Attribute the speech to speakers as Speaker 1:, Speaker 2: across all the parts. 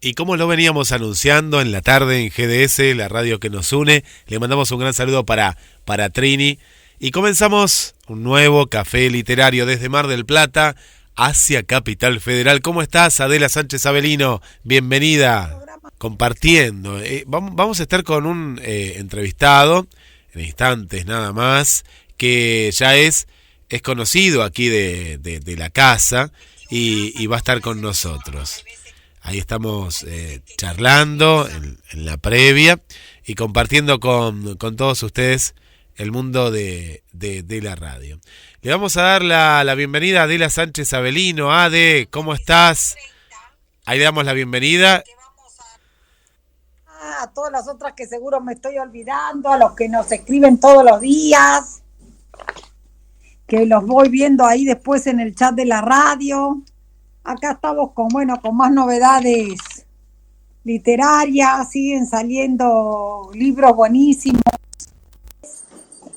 Speaker 1: Y como lo veníamos anunciando en la tarde en GDS, la radio que nos une, le mandamos un gran saludo para Trini. Y comenzamos un nuevo café literario desde Mar del Plata hacia Capital Federal. ¿Cómo estás, Adela Sánchez Avelino? Bienvenida. Compartiendo. Vamos a estar con un entrevistado, en instantes nada más, que ya es conocido aquí de la casa y va a estar con nosotros. Ahí estamos charlando en la previa y compartiendo con todos ustedes el mundo de la radio. Le vamos a dar la bienvenida a Adela Sánchez Avelino. Ade, ¿cómo estás? Ahí le damos la bienvenida.
Speaker 2: A todas las otras que seguro me estoy olvidando, a los que nos escriben todos los días, que los voy viendo ahí después en el chat de la radio. Acá estamos con más novedades literarias, siguen saliendo libros buenísimos.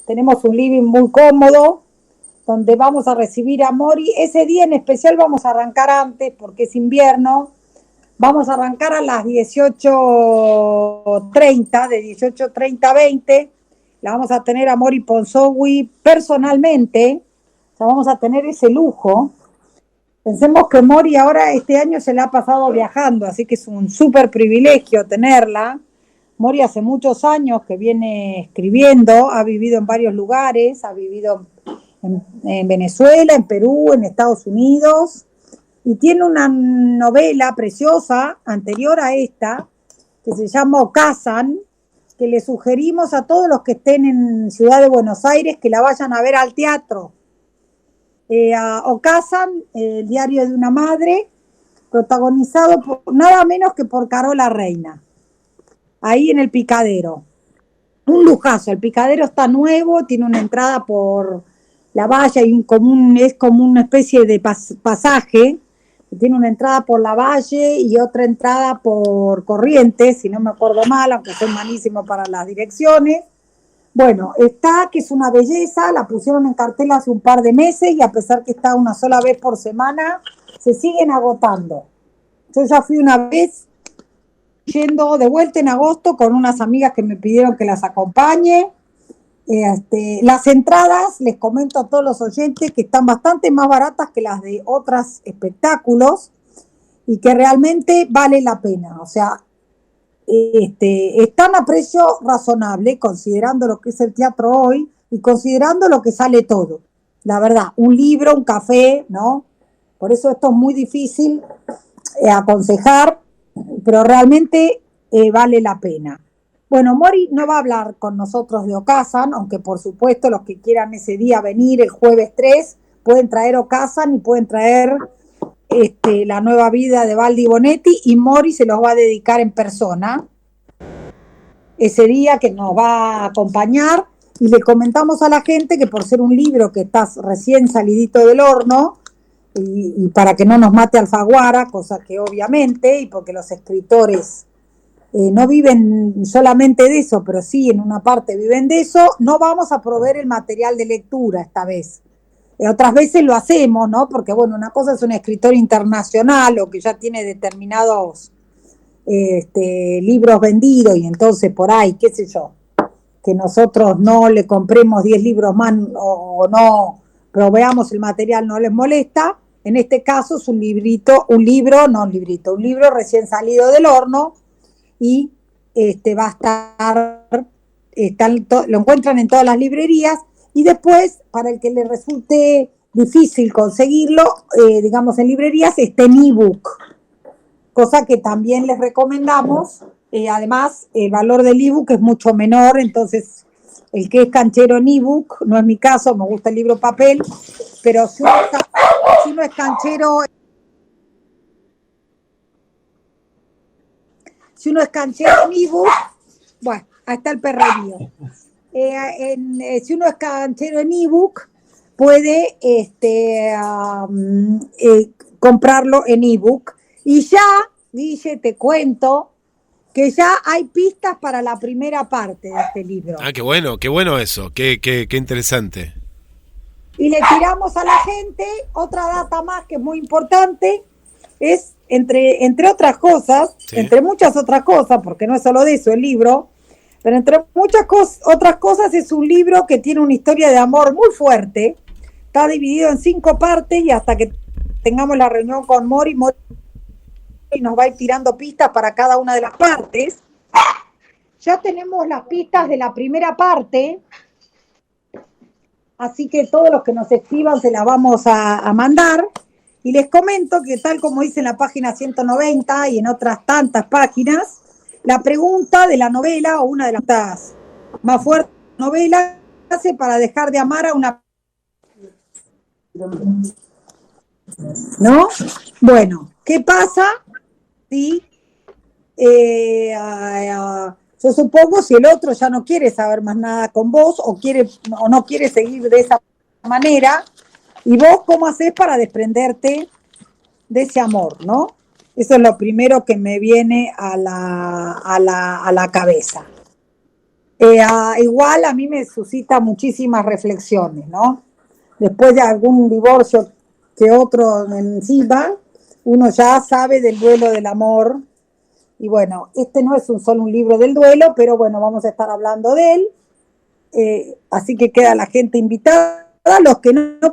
Speaker 2: Tenemos un living muy cómodo, donde vamos a recibir a Mori. Ese día en especial vamos a arrancar antes, porque es invierno. Vamos a arrancar a las 18:30, de 18:30 a 20. La vamos a tener a Mori Ponzowi personalmente. O sea, vamos a tener ese lujo. Pensemos que Mori ahora este año se la ha pasado viajando, así que es un súper privilegio tenerla. Mori hace muchos años que viene escribiendo, ha vivido en varios lugares, ha vivido en Venezuela, en Perú, en Estados Unidos, y tiene una novela preciosa anterior a esta, que se llama Ocasan, que le sugerimos a todos los que estén en Ciudad de Buenos Aires que la vayan a ver al teatro. Ocasan, el diario de una madre, protagonizado por nada menos que por Carola Reina, ahí en el Picadero. Un lujazo, el Picadero está nuevo, tiene una entrada por la valla y es como una especie de pasaje, tiene una entrada por la Valle y otra entrada por Corrientes, si no me acuerdo mal, aunque soy malísimo para las direcciones. Bueno, está, que es una belleza, la pusieron en cartel hace un par de meses y a pesar que está una sola vez por semana, se siguen agotando. Yo ya fui una vez yendo de vuelta en agosto con unas amigas que me pidieron que las acompañe. Las entradas, les comento a todos los oyentes, que están bastante más baratas que las de otros espectáculos y que realmente vale la pena. O sea, están a precio razonable, considerando lo que es el teatro hoy y considerando lo que sale todo. La verdad, un libro, un café, ¿no? Por eso esto es muy difícil aconsejar, pero realmente vale la pena. Bueno, Mori no va a hablar con nosotros de Ocasan, aunque por supuesto los que quieran ese día venir el jueves 3 pueden traer Ocasan y pueden traer La nueva vida de Baldi Bonetti, y Mori se los va a dedicar en persona ese día, que nos va a acompañar. Y le comentamos a la gente que por ser un libro que está recién salidito del horno, y para que no nos mate Alfaguara, cosa que obviamente, y porque los escritores no viven solamente de eso, pero sí en una parte viven de eso, no vamos a proveer el material de lectura esta vez. Otras veces lo hacemos, ¿no? Porque bueno, una cosa es un escritor internacional o que ya tiene determinados libros vendidos, y entonces por ahí, qué sé yo, que nosotros no le compremos 10 libros más o no proveamos el material, no les molesta. En este caso es un libro recién salido del horno, y va a estar, lo encuentran en todas las librerías. Y después, para el que le resulte difícil conseguirlo, digamos en librerías, está en ebook, cosa que también les recomendamos. Además, el valor del ebook es mucho menor, entonces el que es canchero en ebook, no es mi caso, me gusta el libro papel, pero si uno es canchero en ebook, bueno, ahí está el perrerío. Si uno es canchero en ebook, puede comprarlo en ebook. Y ya, Guille, te cuento que ya hay pistas para la primera parte de este libro.
Speaker 1: Ah, qué bueno eso, qué interesante.
Speaker 2: Y le tiramos a la gente otra data más que es muy importante, es entre otras cosas,
Speaker 1: Sí.
Speaker 2: entre muchas otras cosas, porque no es solo de eso el libro, pero entre muchas otras cosas es un libro que tiene una historia de amor muy fuerte. Está dividido en 5 partes y hasta que tengamos la reunión con Mori nos va a ir tirando pistas para cada una de las partes. Ya tenemos las pistas de la primera parte, así que todos los que nos escriban se las vamos a mandar. Y les comento que tal como dice en la página 190 y en otras tantas páginas, la pregunta de la novela, o una de las más fuertes novelas, hace para dejar de amar a una... ¿No? Bueno, ¿qué pasa si... yo supongo si el otro ya no quiere saber más nada con vos o no quiere seguir de esa manera, y vos cómo haces para desprenderte de ese amor, ¿no? Eso es lo primero que me viene a la cabeza. Igual a mí me suscita muchísimas reflexiones, ¿no? Después de algún divorcio que otro encima, uno ya sabe del duelo del amor. Y bueno, este no es solo un libro del duelo, pero bueno, vamos a estar hablando de él. Así que queda la gente invitada. Los que no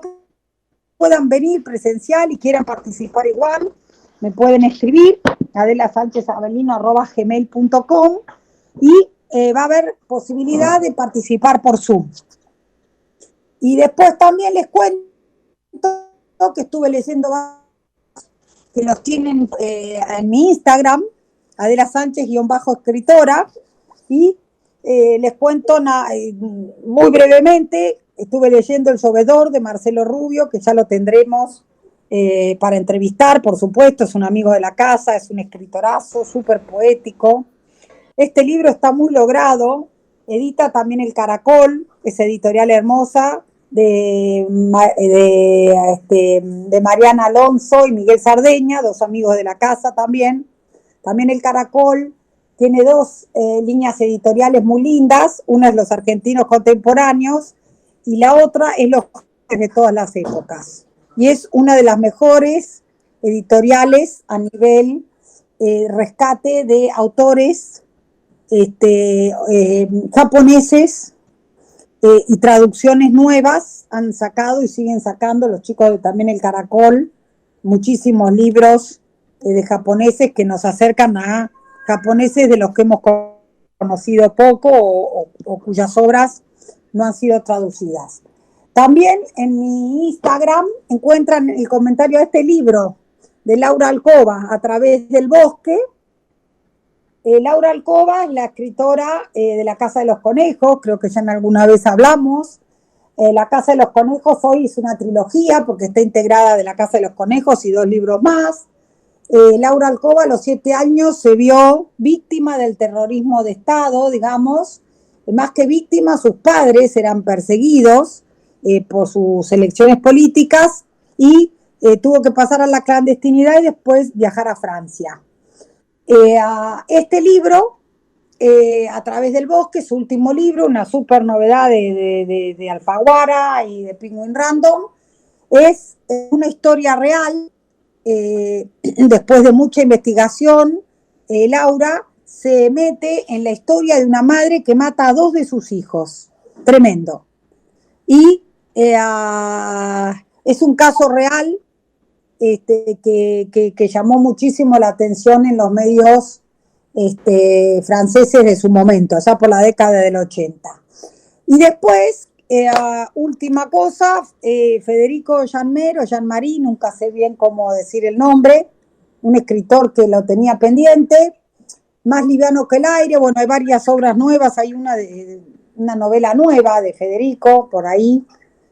Speaker 2: puedan venir presencial y quieran participar igual, me pueden escribir adelasanchezabelino@gmail.com y va a haber posibilidad de participar por Zoom. Y después también les cuento que estuve leyendo que los tienen en mi Instagram, Adela Sánchez-escritora, y les cuento muy brevemente. Estuve leyendo El Llovedor de Marcelo Rubio, que ya lo tendremos para entrevistar, por supuesto, es un amigo de la casa, es un escritorazo, súper poético. Este libro está muy logrado, edita también El Caracol, esa editorial hermosa de Mariana Alonso y Miguel Sardeña, 2 amigos de la casa también. También El Caracol tiene 2 líneas editoriales muy lindas, una es Los Argentinos Contemporáneos y la otra es Los de todas las épocas. Y es una de las mejores editoriales a nivel rescate de autores japoneses y traducciones nuevas. Han sacado y siguen sacando los chicos de también El Caracol muchísimos libros de japoneses que nos acercan a japoneses de los que hemos conocido poco o cuyas obras no han sido traducidas. También en mi Instagram encuentran el comentario de este libro de Laura Alcoba, A través del bosque. Laura Alcoba es la escritora de La Casa de los Conejos, creo que ya en alguna vez hablamos. La Casa de los Conejos hoy es una trilogía porque está integrada de La Casa de los Conejos y 2 libros más. Laura Alcoba a los 7 años se vio víctima del terrorismo de Estado, digamos. Más que víctima, sus padres eran perseguidos por sus elecciones políticas y tuvo que pasar a la clandestinidad y después viajar a Francia. Este libro, A través del bosque, su último libro, una super novedad de Alfaguara y de Penguin Random, es una historia real. Después de mucha investigación, Laura se mete en la historia de una madre que mata a 2 de sus hijos. Tremendo. Y es un caso real que llamó muchísimo la atención en los medios franceses de su momento, allá por la década del 80. Y después, última cosa, Federico Jeanmer o Jean-Marie, nunca sé bien cómo decir el nombre, un escritor que lo tenía pendiente, Más liviano que el aire. Bueno, hay varias obras nuevas, hay una novela nueva de Federico por ahí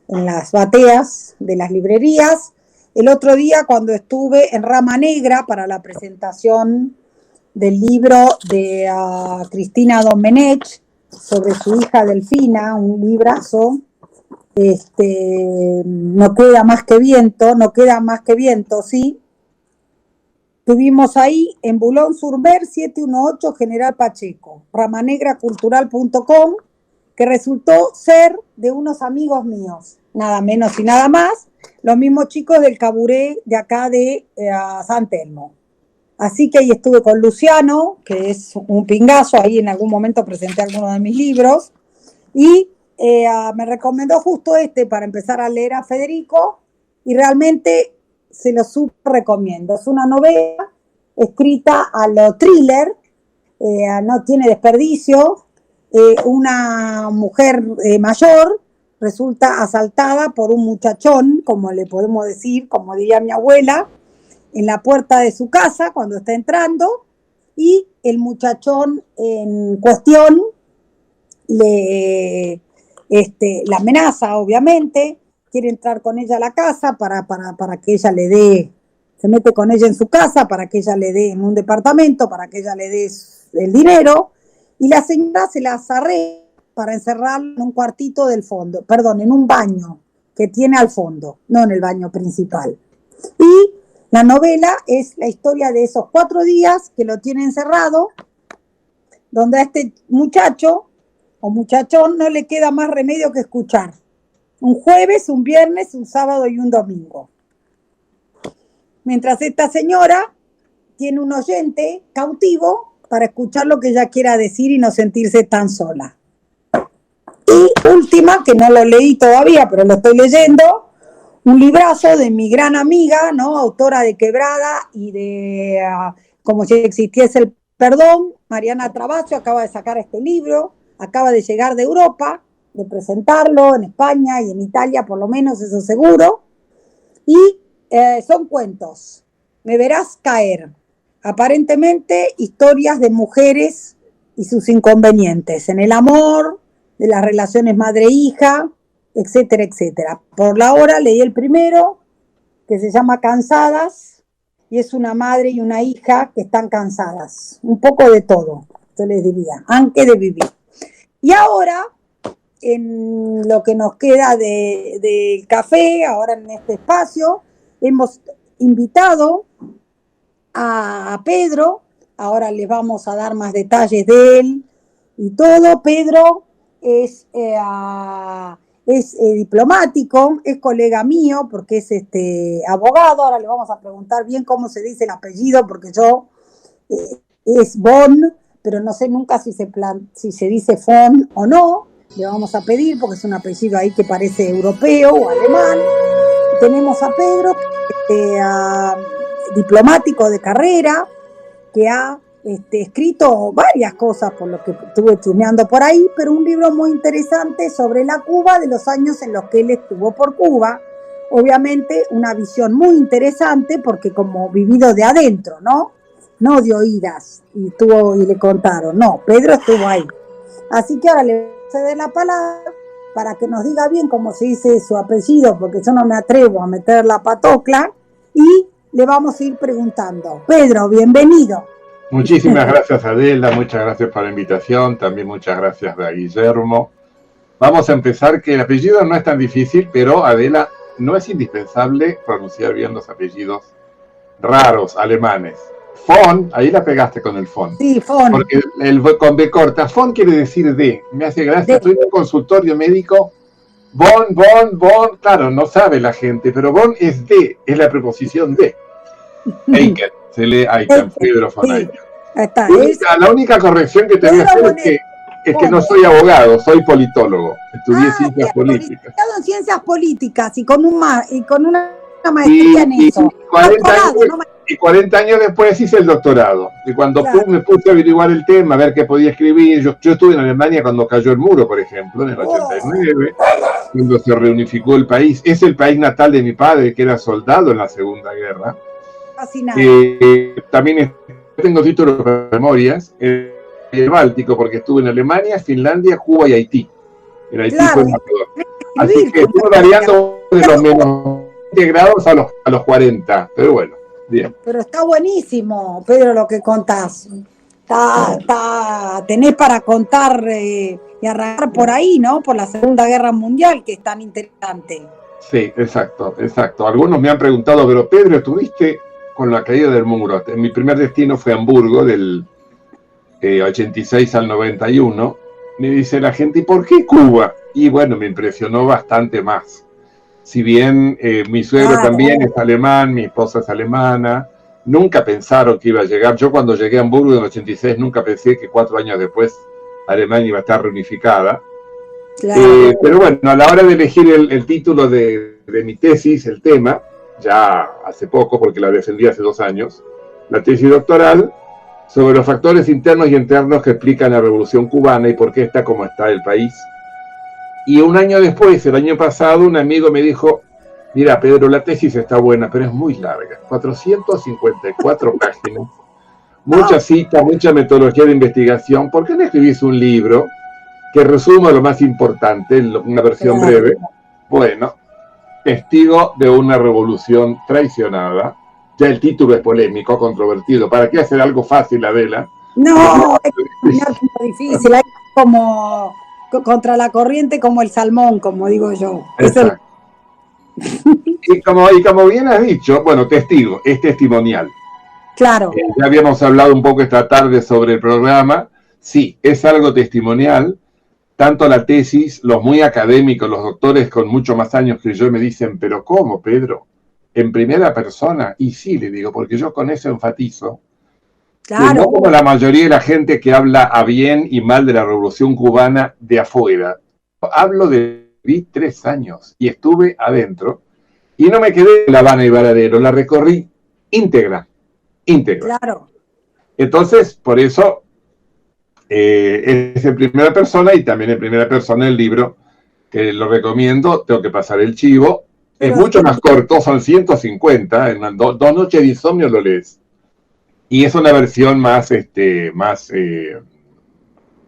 Speaker 2: en las bateas de las librerías. El otro día, cuando estuve en Rama Negra para la presentación del libro de Cristina Domenech sobre su hija Delfina, un librazo, no queda más que viento, sí. Estuvimos ahí en Boulogne-sur-Mer 718 General Pacheco, ramanegracultural.com, que resultó ser de unos amigos míos, nada menos y nada más, los mismos chicos del Caburé de acá de San Telmo. Así que ahí estuve con Luciano, que es un pingazo, ahí en algún momento presenté algunos de mis libros, y me recomendó justo para empezar a leer a Federico, y realmente se lo súper recomiendo. Es una novela escrita a lo thriller, no tiene desperdicio. Una mujer mayor resulta asaltada por un muchachón, como le podemos decir, como diría mi abuela, en la puerta de su casa cuando está entrando, y el muchachón en cuestión la amenaza, obviamente, quiere entrar con ella a la casa para que ella le dé, se mete con ella en su casa para que ella le dé, en un departamento, para que ella le dé el dinero, y la señora se la arregla para encerrarlo en un cuartito del fondo, perdón, en un baño que tiene al fondo, no en el baño principal. Y la novela es la historia de esos 4 días que lo tiene encerrado, donde a este muchacho o muchachón no le queda más remedio que escuchar. Un jueves, un viernes, un sábado y un domingo. Mientras esta señora tiene un oyente cautivo para escuchar lo que ella quiera decir y no sentirse tan sola. Y última, que no lo leí todavía, pero lo estoy leyendo, un librazo de mi gran amiga, ¿no? Autora de Quebrada y de Como si existiese el perdón, Mariana Travasio acaba de sacar este libro, acaba de llegar de Europa, de presentarlo en España y en Italia, por lo menos, eso seguro. Y son cuentos. Me verás caer. Aparentemente, historias de mujeres y sus inconvenientes en el amor, de las relaciones madre-hija, etcétera, etcétera. Por la hora leí el primero, que se llama Cansadas, y es una madre y una hija que están cansadas. Un poco de todo, yo les diría, antes de vivir. Y ahora, en lo que nos queda del café, ahora en este espacio, hemos invitado a Pedro, ahora les vamos a dar más detalles de él y todo. Pedro es diplomático, es colega mío porque es abogado. Ahora le vamos a preguntar bien cómo se dice el apellido, porque yo es Bon, pero no sé nunca si se dice Fon o no. Le vamos a pedir porque es un apellido ahí que parece europeo o alemán. Tenemos a Pedro, diplomático de carrera, que ha escrito varias cosas por lo que estuve chusmeando por ahí, pero un libro muy interesante sobre la Cuba de los años en los que él estuvo por Cuba. Obviamente una visión muy interesante porque como vivido de adentro, ¿no? No de oídas y le contaron, no, Pedro estuvo ahí. Así que ahora le ceder la palabra para que nos diga bien cómo se dice su apellido, porque yo no me atrevo a meter la patocla, y le vamos a ir preguntando. Pedro, bienvenido.
Speaker 3: Muchísimas gracias, Adela, muchas gracias por la invitación, también muchas gracias a Guillermo. Vamos a empezar, que el apellido no es tan difícil, pero Adela, no es indispensable pronunciar bien los apellidos raros, alemanes. Von, ahí la pegaste con el von.
Speaker 2: Sí, von.
Speaker 3: Porque con B corta, von quiere decir de. Me hace gracia, estoy en un consultorio médico. Von, claro, no sabe la gente, pero von es de, es la preposición de. Eiken, se lee Eiken, Pedro von Eiken.
Speaker 2: Está,
Speaker 3: la única corrección que te voy a hacer es que no soy abogado, soy politólogo. Estudié ciencias políticas.
Speaker 2: En ciencias políticas y con una maestría en eso.
Speaker 3: Y 40 años después hice el doctorado. Y cuando me puse a averiguar el tema, a ver qué podía escribir, yo estuve en Alemania cuando cayó el muro, por ejemplo, en el 89, cuando se reunificó el país. Es el país natal de mi padre, que era soldado en la Segunda Guerra. También tengo títulos de memorias, el Báltico, porque estuve en Alemania, Finlandia, Cuba y Haití. En Haití fue embajador. Así que estuve variando de los menos integrados a los 40, pero bueno. Bien.
Speaker 2: Pero está buenísimo, Pedro, lo que contás. Tenés para contar y arrancar por ahí, ¿no? Por la Segunda Guerra Mundial, que es tan interesante.
Speaker 3: Sí, exacto. Algunos me han preguntado, pero Pedro, ¿estuviste con la caída del muro? Mi primer destino fue Hamburgo, del 86 al 91. Me dice la gente, ¿y por qué Cuba? Y bueno, me impresionó bastante más. Si bien mi suegro también es alemán, mi esposa es alemana, nunca pensaron que iba a llegar. Yo cuando llegué a Hamburgo en el 86 nunca pensé que 4 años después Alemania iba a estar reunificada.
Speaker 2: Claro.
Speaker 3: Pero bueno, a la hora de elegir el título de mi tesis, el tema, ya hace poco, porque la defendí hace 2 años, la tesis doctoral sobre los factores internos y internos que explican la Revolución Cubana y por qué está como está el país. Y un año después, el año pasado, un amigo me dijo, mira, Pedro, la tesis está buena, pero es muy larga, 454 páginas, mucha cita, mucha metodología de investigación, ¿por qué no escribís un libro que resuma lo más importante, una versión breve? Bueno, testigo de una revolución traicionada. Ya el título es polémico, controvertido. ¿Para qué hacer algo fácil, Adela?
Speaker 2: No, es muy difícil, hay como contra la corriente como el salmón, como digo yo.
Speaker 3: Exacto. Y como bien has dicho, bueno, testigo, es testimonial.
Speaker 2: Claro.
Speaker 3: Ya habíamos hablado un poco esta tarde sobre el programa. Sí, es algo testimonial. Tanto la tesis, los muy académicos, los doctores con mucho más años que yo me dicen, pero ¿cómo, Pedro? ¿En primera persona? Y sí, le digo, porque yo con eso enfatizo.
Speaker 2: Claro.
Speaker 3: No como la mayoría de la gente que habla a bien y mal de la Revolución Cubana de afuera. Hablo de 3 años y estuve adentro y no me quedé en La Habana y Varadero, la recorrí íntegra.
Speaker 2: Claro.
Speaker 3: Entonces, por eso es en primera persona y también en primera persona el libro, que lo recomiendo, tengo que pasar el chivo. Pero es mucho más corto, son 150, en 2 noches de insomnio lo lees. Y es una versión más,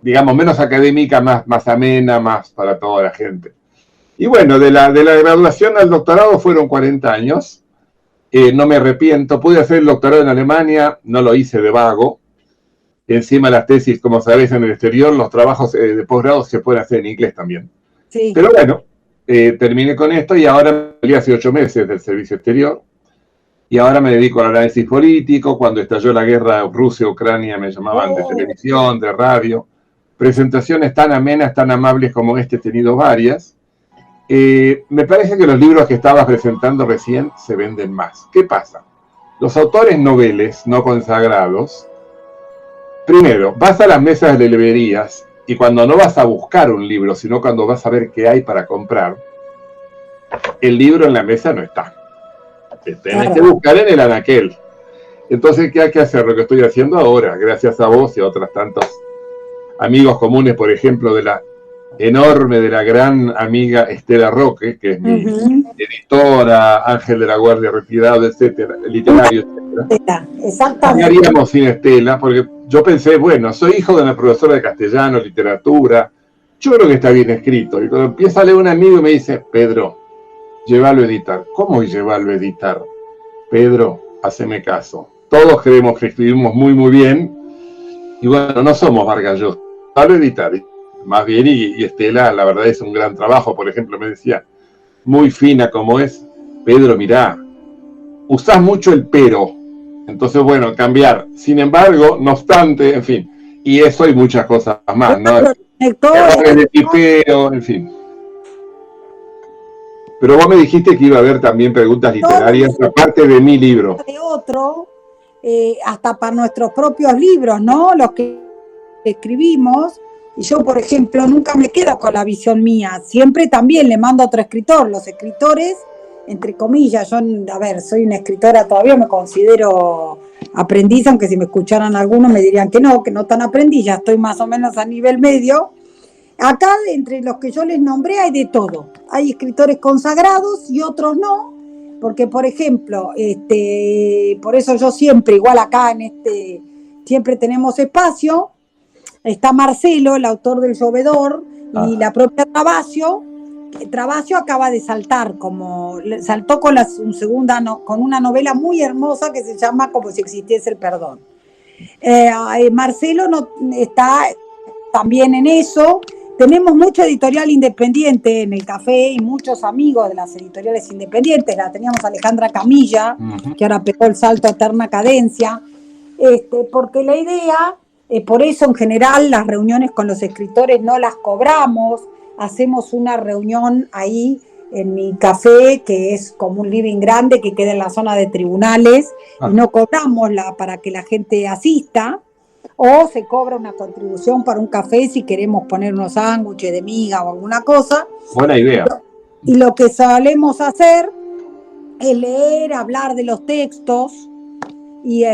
Speaker 3: digamos, menos académica, más amena, más para toda la gente. Y bueno, de la graduación al doctorado fueron 40 años. No me arrepiento. Pude hacer el doctorado en Alemania, no lo hice de vago. Encima las tesis, como sabéis, en el exterior, los trabajos de posgrado se pueden hacer en inglés también.
Speaker 2: Sí.
Speaker 3: Pero bueno, terminé con esto y ahora salí hace 8 meses del servicio exterior. Y ahora me dedico al análisis político. Cuando estalló la guerra Rusia-Ucrania me llamaban de televisión, de radio. Presentaciones tan amenas, tan amables como este he tenido varias. Me parece que los libros que estabas presentando recién se venden más. ¿Qué pasa? Los autores noveles no consagrados, primero, vas a las mesas de librerías y cuando no vas a buscar un libro, sino cuando vas a ver qué hay para comprar, el libro en la mesa no está. Te tenés que buscar en el anaquel. Entonces, ¿qué hay que hacer? Lo que estoy haciendo ahora, gracias a vos y a otros tantos amigos comunes, por ejemplo, de la gran amiga Estela Roque, que es mi editora, Ángel de la Guardia retirado, etcétera, literario, etcétera.
Speaker 2: Exactamente.
Speaker 3: ¿Qué haríamos sin Estela? Porque yo pensé, bueno, soy hijo de una profesora de castellano, literatura, yo creo que está bien escrito. Y cuando empieza a leer un amigo y me dice, Pedro, llévalo a editar. ¿Cómo llevarlo a editar? Pedro, haceme caso. Todos creemos que escribimos muy, muy bien. Y bueno, no somos Vargas Llosa. Llévalo a editar. Más bien, y Estela, la verdad, es un gran trabajo. Por ejemplo, me decía, muy fina como es. Pedro, mirá, usás mucho el pero. Entonces, bueno, cambiar. Sin embargo, no obstante, en fin. Y eso y muchas cosas más, ¿no? Errores de tipeo, en fin. Pero vos me dijiste que iba a haber también preguntas literarias, aparte de mi libro.
Speaker 2: De otro, hasta para nuestros propios libros, ¿no? Los que escribimos. Y yo, por ejemplo, nunca me quedo con la visión mía. Siempre también le mando a otro escritor. Los escritores, entre comillas, yo, a ver, soy una escritora, todavía me considero aprendiz, aunque si me escucharan algunos me dirían que no tan aprendiz, ya estoy más o menos a nivel medio. Acá, entre los que yo les nombré, hay de todo. Hay escritores consagrados y otros no, porque, por ejemplo, por eso yo siempre, igual acá siempre tenemos espacio, está Marcelo, el autor del Llovedor, y la propia Travasio. Travasio acaba de saltar, saltó con con una novela muy hermosa que se llama Como si existiese el perdón. Marcelo no está también en eso. Tenemos mucha editorial independiente en el café y muchos amigos de las editoriales independientes. La teníamos Alejandra Camilla, que ahora pegó el salto a Eterna Cadencia, porque la idea, por eso en general las reuniones con los escritores no las cobramos, hacemos una reunión ahí en mi café, que es como un living grande que queda en la zona de tribunales, y no cobramos para que la gente asista, o se cobra una contribución para un café si queremos poner unos sándwiches de miga o alguna cosa.
Speaker 3: Buena idea.
Speaker 2: Y lo que solemos hacer es leer, hablar de los textos, y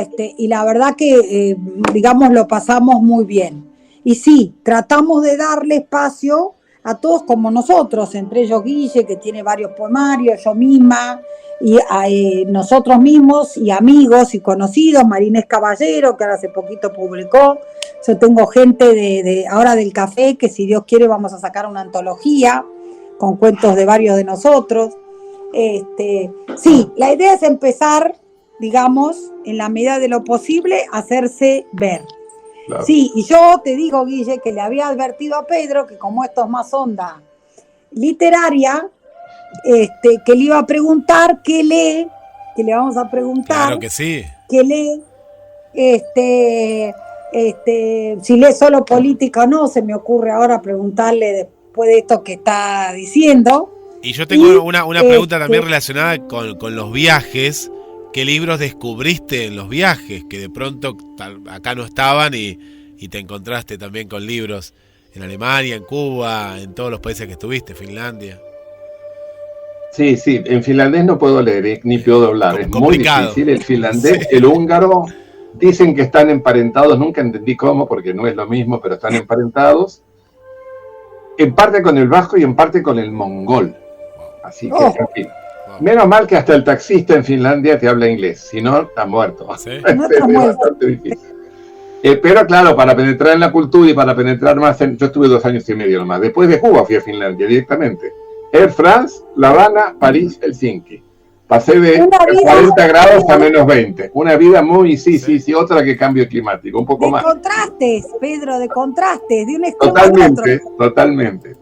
Speaker 2: la verdad que, digamos, lo pasamos muy bien. Y sí, tratamos de darle espacio a todos como nosotros, entre ellos Guille, que tiene varios poemarios, yo misma, y nosotros mismos, y amigos y conocidos, Marinés Caballero, que ahora hace poquito publicó. Yo tengo gente ahora del café, que si Dios quiere vamos a sacar una antología con cuentos de varios de nosotros. Sí, la idea es empezar, digamos, en la medida de lo posible, hacerse ver. Claro. Sí, y yo te digo, Guille, que le había advertido a Pedro que como esto es más onda literaria, que le iba a preguntar qué lee, que le vamos a preguntar.
Speaker 1: Claro que sí.
Speaker 2: Qué lee, si lee solo política o no, se me ocurre ahora preguntarle después de esto que está diciendo.
Speaker 1: Y yo tengo una pregunta también relacionada con los viajes. ¿Qué libros descubriste en los viajes que de pronto acá no estaban y te encontraste también con libros en Alemania, en Cuba, en todos los países que estuviste, Finlandia?
Speaker 3: Sí, en finlandés no puedo leer ni puedo hablar, es complicado. Muy difícil. El finlandés, sí. El húngaro, dicen que están emparentados, nunca entendí cómo, porque no es lo mismo, pero están emparentados, en parte con el vasco y en parte con el mongol. Así que, en fin. Menos mal que hasta el taxista en Finlandia te habla inglés, si no, está muerto. ¿Sí? No está muerto. Bastante difícil. Pero claro, para penetrar en la cultura y para penetrar más, yo estuve 2 años y medio nomás. Después de Cuba fui a Finlandia directamente. Air France, La Habana, París, Helsinki. Pasé de 40 grados a menos 20. Una vida muy, sí, otra que cambio climático, un poco más.
Speaker 2: De contrastes, Pedro, de contrastes, de un extremo
Speaker 3: Totalmente.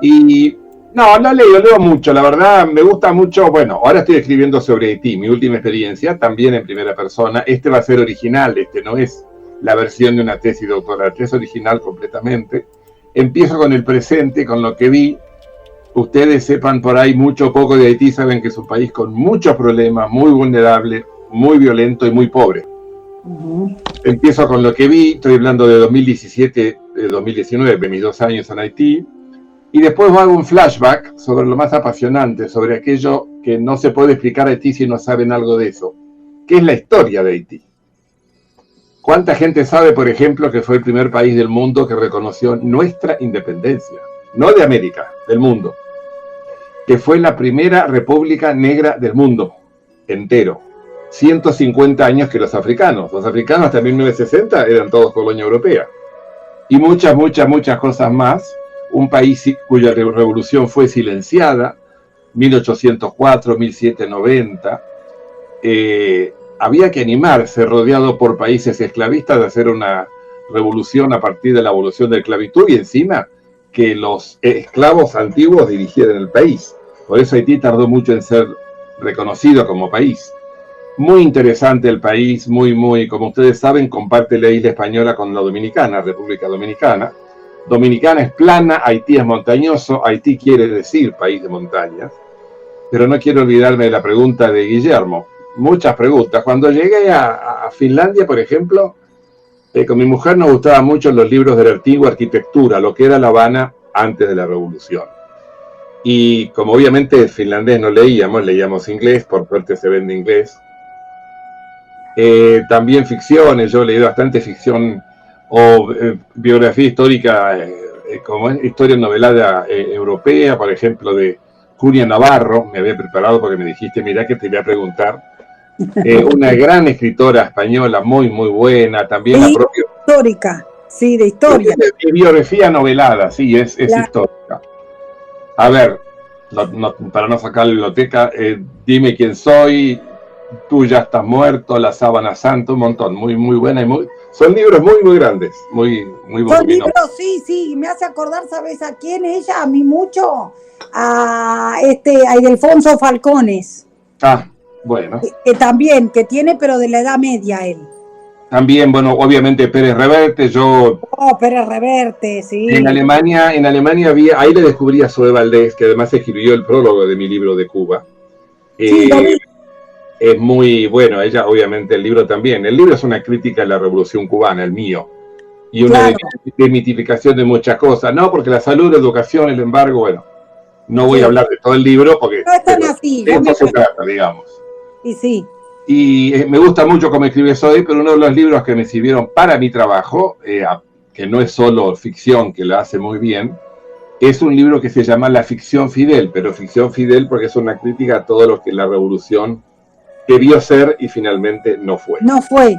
Speaker 3: Y no leo mucho, la verdad me gusta mucho. Bueno, ahora estoy escribiendo sobre Haití, mi última experiencia, también en primera persona. Este va a ser original, no es la versión de una tesis doctoral, es original completamente. Empiezo con el presente, con lo que vi. Ustedes sepan por ahí mucho o poco de Haití, saben que es un país con muchos problemas, muy vulnerable, muy violento y muy pobre. Empiezo con lo que vi, estoy hablando de 2017, de 2019, mis 2 años en Haití. Y después hago un flashback sobre lo más apasionante, sobre aquello que no se puede explicar a Haití si no saben algo de eso, que es la historia de Haití. ¿Cuánta gente sabe, por ejemplo, que fue el primer país del mundo que reconoció nuestra independencia? No de América, del mundo. Que fue la primera república negra del mundo entero. 150 años que los africanos hasta 1960 eran todos colonia europea. Y muchas cosas más. Un país cuya revolución fue silenciada, 1804, 1790, había que animarse, rodeado por países esclavistas, de hacer una revolución a partir de la abolición de la esclavitud y encima que los esclavos antiguos dirigieran el país. Por eso Haití tardó mucho en ser reconocido como país. Muy interesante el país, muy, como ustedes saben, comparte la isla española con la dominicana, República Dominicana. Dominicana es plana, Haití es montañoso, Haití quiere decir país de montañas. Pero no quiero olvidarme de la pregunta de Guillermo. Muchas preguntas. Cuando llegué a Finlandia, por ejemplo, con mi mujer nos gustaban mucho los libros de la antigua arquitectura, lo que era La Habana antes de la Revolución. Y como obviamente finlandés no leíamos inglés, por suerte se vende inglés. También ficciones, yo he leído bastante ficción o biografía histórica, como historia novelada europea, por ejemplo, de Julia Navarro. Me había preparado porque me dijiste, mira que te voy a preguntar. Una gran escritora española, muy buena, también la propia...
Speaker 2: Histórica, sí, de historia.
Speaker 3: De biografía novelada, sí, es histórica. A ver, para no sacar la biblioteca, Dime quién soy, Tú ya estás muerto, La sábana santa, un montón, muy buena y son libros muy grandes, muy
Speaker 2: son libros, sí, me hace acordar, ¿sabes a quién? Ella, a mí mucho, a Ildefonso Falcones.
Speaker 3: Bueno.
Speaker 2: También, que tiene, pero de la Edad Media él.
Speaker 3: También, bueno, obviamente Pérez Reverte.
Speaker 2: Pérez Reverte, sí.
Speaker 3: En Alemania había, ahí le descubrí a Zoe Valdés, que además escribió el prólogo de mi libro de Cuba.
Speaker 2: Sí, lo vi.
Speaker 3: Es muy bueno, ella obviamente el libro también. El libro es una crítica a la Revolución Cubana, el mío. Y una demitificación de muchas cosas. No, porque la salud, la educación, el embargo, bueno, no voy a hablar de todo el libro porque
Speaker 2: no están así.
Speaker 3: De esto se trata, digamos.
Speaker 2: Y sí.
Speaker 3: Y me gusta mucho cómo escribe Zoe, pero uno de los libros que me sirvieron para mi trabajo, que no es solo ficción, que la hace muy bien, es un libro que se llama La ficción fidel, pero ficción fidel porque es una crítica a todo lo que la revolución debió ser y finalmente no fue.
Speaker 2: No fue.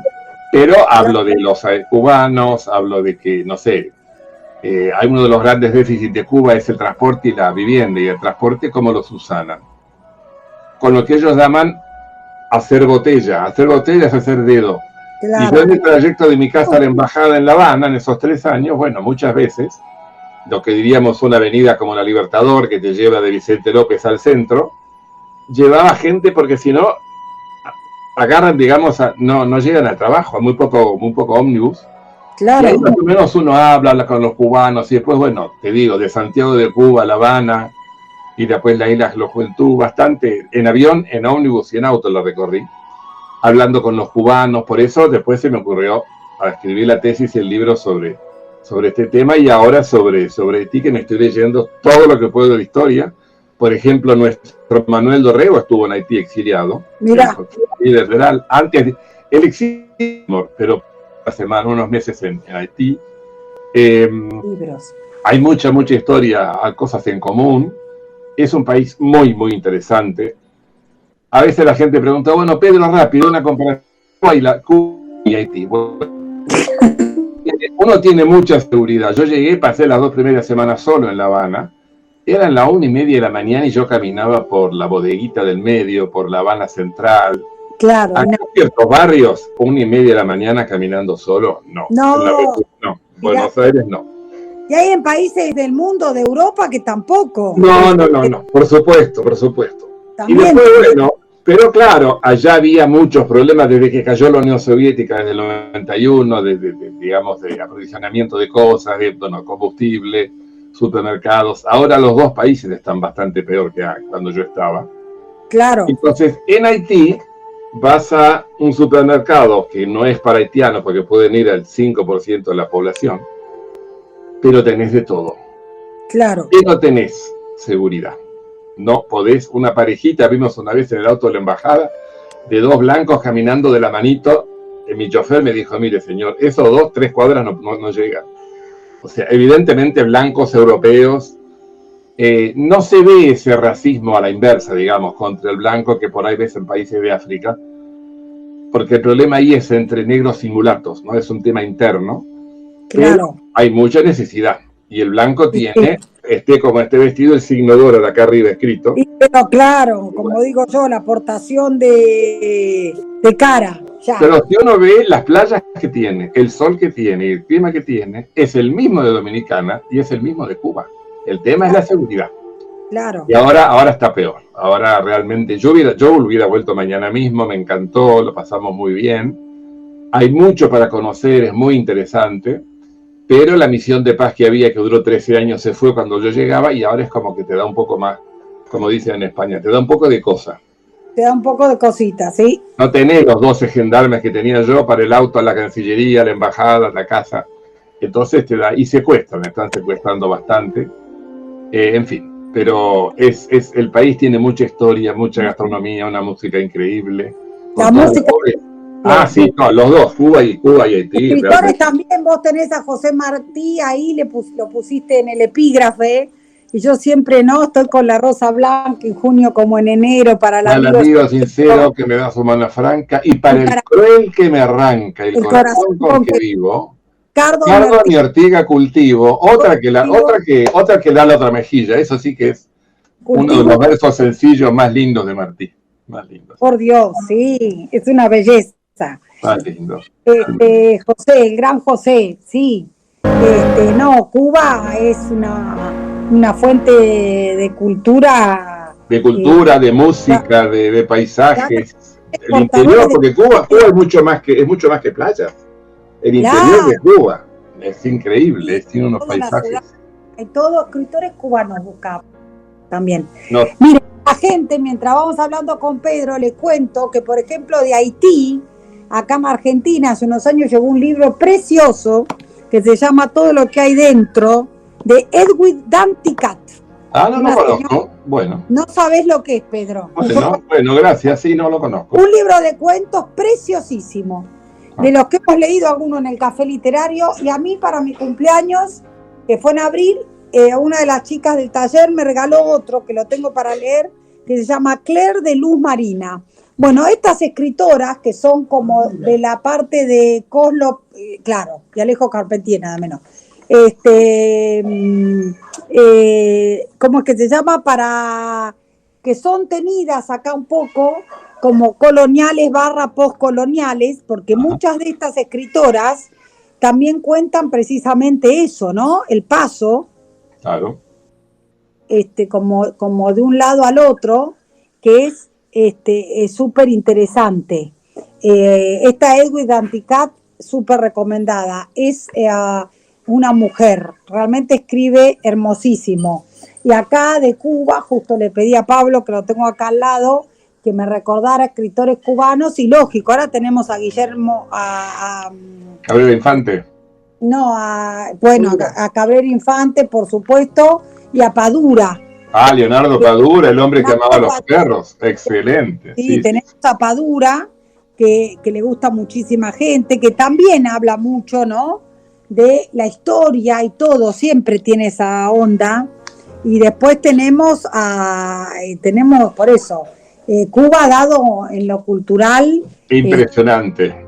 Speaker 3: Pero hablo de los cubanos, hablo de que, no sé, hay uno de los grandes déficits de Cuba es el transporte y la vivienda, y el transporte cómo lo subsanan. Con lo que ellos llaman hacer botella. Hacer botella es hacer dedo. Claro. Y yo en el trayecto de mi casa a la embajada en La Habana, en esos 3 años, bueno, muchas veces, lo que diríamos una avenida como la Libertador, que te lleva de Vicente López al centro, llevaba gente porque si no, agarran, digamos, no llegan al trabajo, muy poco ómnibus. Claro. Y ahí más o menos uno habla con los cubanos y después, bueno, te digo, de Santiago de Cuba a La Habana y después la isla La Juventud, bastante en avión, en ómnibus y en auto lo recorrí, hablando con los cubanos. Por eso después se me ocurrió a escribir la tesis y el libro sobre este tema, y ahora sobre ti, que me estoy leyendo todo lo que puedo de historia. Por ejemplo, nuestro Manuel Dorrego estuvo en Haití exiliado. Mira. Líder federal. Antes, él exilió, pero hace unos meses en Haití. Libros. Hay mucha historia, hay cosas en común. Es un país muy, muy interesante. A veces la gente pregunta, bueno, Pedro, rápido, una comparación Cuba y Haití. Bueno, uno tiene mucha seguridad. Yo llegué, pasé las 2 primeras semanas solo en La Habana. Eran las 1:30 de la mañana y yo caminaba por la bodeguita del medio, por La Habana Central. Claro. Acá en ciertos barrios, 1:30 de la mañana caminando solo, no. No. Buenos Aires, no.
Speaker 2: Y hay en países del mundo, de Europa, que tampoco.
Speaker 3: No. Por supuesto. También. Y después, bueno, pero claro, allá había muchos problemas desde que cayó la Unión Soviética, desde el 91, digamos, de aprovisionamiento de cosas, de combustible, supermercados. Ahora los 2 países están bastante peor que cuando yo estaba. Claro. Entonces, en Haití vas a un supermercado que no es para haitianos porque pueden ir al 5% de la población, pero tenés de todo. Claro. Y no tenés seguridad. No podés, una parejita, vimos una vez en el auto de la embajada, de 2 blancos caminando de la manito. Mi chofer me dijo, mire señor, esos 2-3 cuadras no llegan. O sea, evidentemente blancos europeos. No se ve ese racismo a la inversa, digamos, contra el blanco que por ahí ves en países de África, porque el problema ahí es entre negros y mulatos, ¿no? Es un tema interno. Claro. Pero hay mucha necesidad, y el blanco tiene, como esté vestido, el signo de oro de acá arriba escrito.
Speaker 2: Sí, pero claro, como digo yo, la aportación de cara. Ya.
Speaker 3: Pero si uno ve las playas que tiene, el sol que tiene y el clima que tiene, es el mismo de Dominicana y es el mismo de Cuba. El tema es la seguridad. Claro. Y ahora está peor. Ahora realmente, yo hubiera vuelto mañana mismo, me encantó, lo pasamos muy bien. Hay mucho para conocer, es muy interesante, pero la misión de paz que había, que duró 13 años, se fue cuando yo llegaba, y ahora es como que te da un poco más, como dicen en España, te da un poco de cosa.
Speaker 2: Te da un poco de cositas, ¿sí?
Speaker 3: No tenés los 12 gendarmes que tenía yo para el auto, a la Cancillería, a la embajada, a la casa. Entonces te da, y secuestran, están secuestrando bastante. En fin, pero el país tiene mucha historia, mucha gastronomía, una música increíble.
Speaker 2: La música.
Speaker 3: Sí, no, los 2, Cuba y Haití.
Speaker 2: Escritores también, vos tenés a José Martí, ahí lo pusiste en el epígrafe, y yo siempre estoy con la rosa blanca en junio como en enero, para el
Speaker 3: amigo sincero que me da su mano franca, y para el cruel que me arranca el corazón con que vivo. Cardo y Ortiga cultivo, otra que da la otra mejilla. Eso sí que es uno de los versos sencillos más lindos de Martí. Más lindos.
Speaker 2: Por Dios, sí, es una belleza.
Speaker 3: Más lindo.
Speaker 2: José, el gran José, sí. Cuba es una fuente de cultura.
Speaker 3: De cultura, de música, de paisajes. el interior, porque Cuba es mucho más que playa. El interior de Cuba es increíble, tiene unos paisajes.
Speaker 2: En todos escritores cubanos buscamos también.
Speaker 3: No.
Speaker 2: Mire, la gente, mientras vamos hablando con Pedro, le cuento que, por ejemplo, de Haití, acá en Argentina, hace unos años llegó un libro precioso que se llama Todo lo que hay dentro, de Edwin Danticat.
Speaker 3: Ah, no lo conozco. Bueno.
Speaker 2: No sabés lo que es, Pedro.
Speaker 3: Bueno, gracias, sí, no lo conozco.
Speaker 2: Un libro de cuentos preciosísimo, de los que hemos leído algunos en el Café Literario, y a mí para mi cumpleaños, que fue en abril, una de las chicas del taller me regaló otro que lo tengo para leer, que se llama Claire de Luz Marina. Bueno, estas escritoras que son como de la parte de Coslo, claro, y Alejo Carpentier, nada menos. ¿Cómo es que se llama? Para que son tenidas acá un poco como coloniales / postcoloniales, porque muchas de estas escritoras también cuentan precisamente eso, ¿no? El paso,
Speaker 3: claro,
Speaker 2: como de un lado al otro, que es súper interesante. Esta Edwin Danticat, súper recomendada, es una mujer, realmente escribe hermosísimo. Y acá de Cuba, justo le pedí a Pablo, que lo tengo acá al lado, que me recordara escritores cubanos, y lógico, ahora tenemos a Guillermo,
Speaker 3: Cabrera Infante.
Speaker 2: No, a Cabrera Infante, por supuesto, y a Padura.
Speaker 3: Ah, Leonardo Padura, el hombre que amaba a los perros. Excelente.
Speaker 2: Sí, tenemos a Padura, que le gusta a muchísima gente, que también habla mucho, ¿no?, de la historia y todo, siempre tiene esa onda. Y después tenemos por eso, Cuba ha dado en lo cultural.
Speaker 3: Impresionante.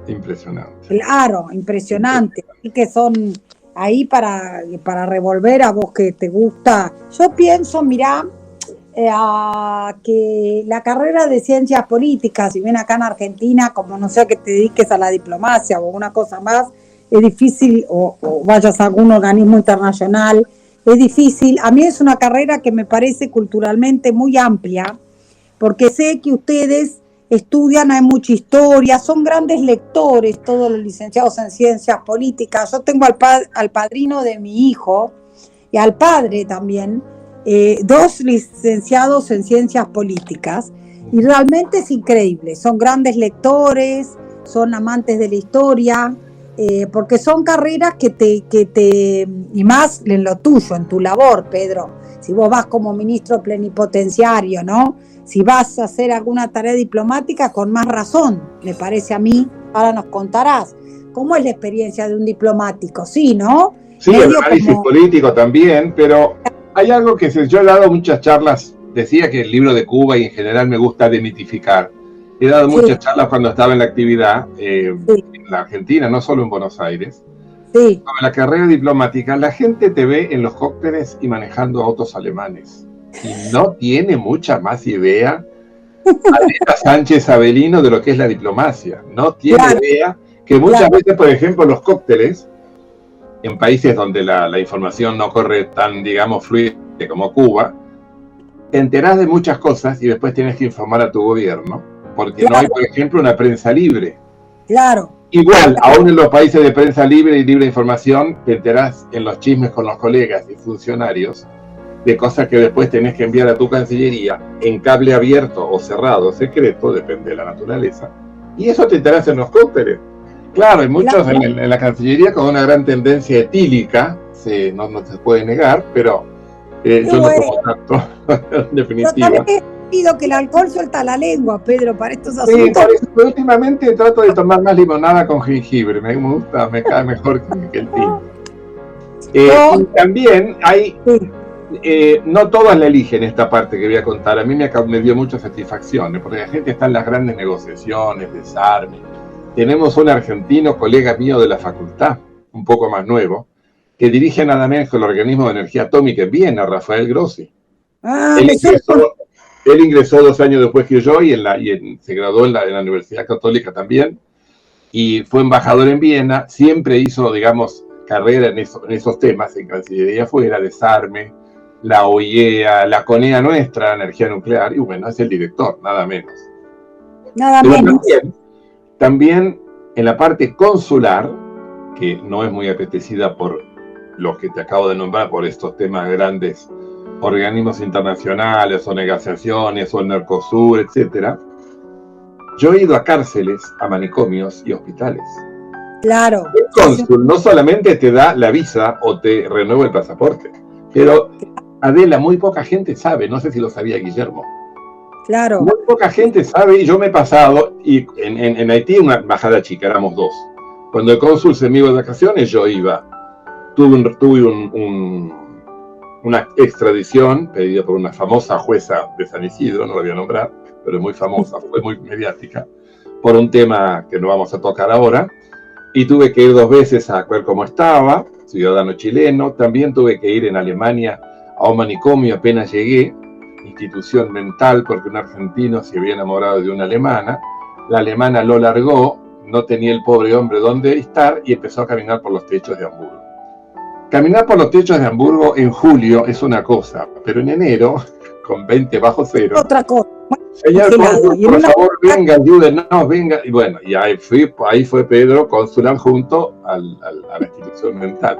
Speaker 2: Claro, impresionante. Y que son ahí para revolver a vos que te gusta. Yo pienso, mirá, que la carrera de ciencias políticas, si bien acá en Argentina, como no sea que te dediques a la diplomacia o una cosa más, es difícil, o vayas a algún organismo internacional, es difícil. A mí es una carrera que me parece culturalmente muy amplia, porque sé que ustedes estudian, hay mucha historia, son grandes lectores todos los licenciados en ciencias políticas. Yo tengo al padrino de mi hijo y al padre también, 2 licenciados en ciencias políticas, y realmente es increíble, son grandes lectores, son amantes de la historia, porque son carreras que te, y más en lo tuyo, en tu labor, Pedro, si vos vas como ministro plenipotenciario, ¿no?, si vas a hacer alguna tarea diplomática, con más razón, me parece a mí. Ahora nos contarás cómo es la experiencia de un diplomático, ¿sí, no?
Speaker 3: Sí, el análisis político también, pero hay algo que yo he dado muchas charlas, decía que el libro de Cuba y en general me gusta demitificar. He dado muchas charlas cuando estaba en la actividad en la Argentina, no solo en Buenos Aires.
Speaker 2: Sí.
Speaker 3: Con la carrera diplomática, la gente te ve en los cócteles y manejando autos alemanes. Y no tiene mucha más idea Adela Sánchez Avelino de lo que es la diplomacia. No tiene idea que muchas veces, por ejemplo, los cócteles, en países donde la información no corre tan, digamos, fluida como Cuba, te enterás de muchas cosas y después tienes que informar a tu gobierno, porque no hay, por ejemplo, una prensa libre.
Speaker 2: Claro.
Speaker 3: Igual, aún en los países de prensa libre y libre información, te enterás en los chismes con los colegas y funcionarios de cosas que después tenés que enviar a tu Cancillería en cable abierto o cerrado, secreto, depende de la naturaleza, y eso te enterás en los cócteles. Claro, hay muchos en la Cancillería con una gran tendencia etílica, no se puede negar, pero yo no tomo tanto, en definitiva.
Speaker 2: Yo también he oído que el alcohol suelta la lengua, Pedro, para estos asuntos.
Speaker 3: Sí, por eso, últimamente trato de tomar más limonada con jengibre, me gusta, me cae mejor que el tinto. Y también hay... no todas la eligen esta parte que voy a contar. A mí me dio mucha satisfacción, porque la gente está en las grandes negociaciones, desarme. Tenemos un argentino, colega mío de la facultad, un poco más nuevo, que dirige nada menos que el organismo de energía atómica en Viena, Rafael Grossi. Él ingresó 2 años después que yo y se graduó en la Universidad Católica también, y fue embajador en Viena. Siempre hizo, digamos, carrera en esos temas, en Cancillería afuera, desarme, la OIEA, la CONEA nuestra, energía nuclear, y bueno, es el director, nada menos.
Speaker 2: Nada
Speaker 3: Pero
Speaker 2: menos.
Speaker 3: también en la parte consular, que no es muy apetecida por los que te acabo de nombrar, por estos temas grandes, organismos internacionales o negociaciones o el Mercosur, etcétera. Yo he ido a cárceles, a manicomios y hospitales.
Speaker 2: Claro.
Speaker 3: El cónsul no solamente te da la visa o te renueva el pasaporte, pero Adela, muy poca gente sabe, no sé si lo sabía Guillermo.
Speaker 2: Claro.
Speaker 3: Muy poca gente sabe, y yo me he pasado, y en Haití una embajada chica, éramos 2. Cuando el cónsul se me iba de vacaciones, yo iba. Tuve una extradición pedida por una famosa jueza de San Isidro, no la voy a nombrar, pero es muy famosa, fue muy mediática, por un tema que no vamos a tocar ahora, y tuve que ir 2 veces a ver cómo estaba, ciudadano chileno. También tuve que ir en Alemania a un manicomio apenas llegué, institución mental, porque un argentino se había enamorado de una alemana, la alemana lo largó, no tenía el pobre hombre dónde estar y empezó a caminar por los techos de Hamburgo. Caminar por los techos de Hamburgo en julio es una cosa, pero en enero, con 20 bajo cero,
Speaker 2: otra cosa.
Speaker 3: señor, por favor, venga, ayúdenos, venga. Y bueno, y ahí fue Pedro consular junto a la institución mental.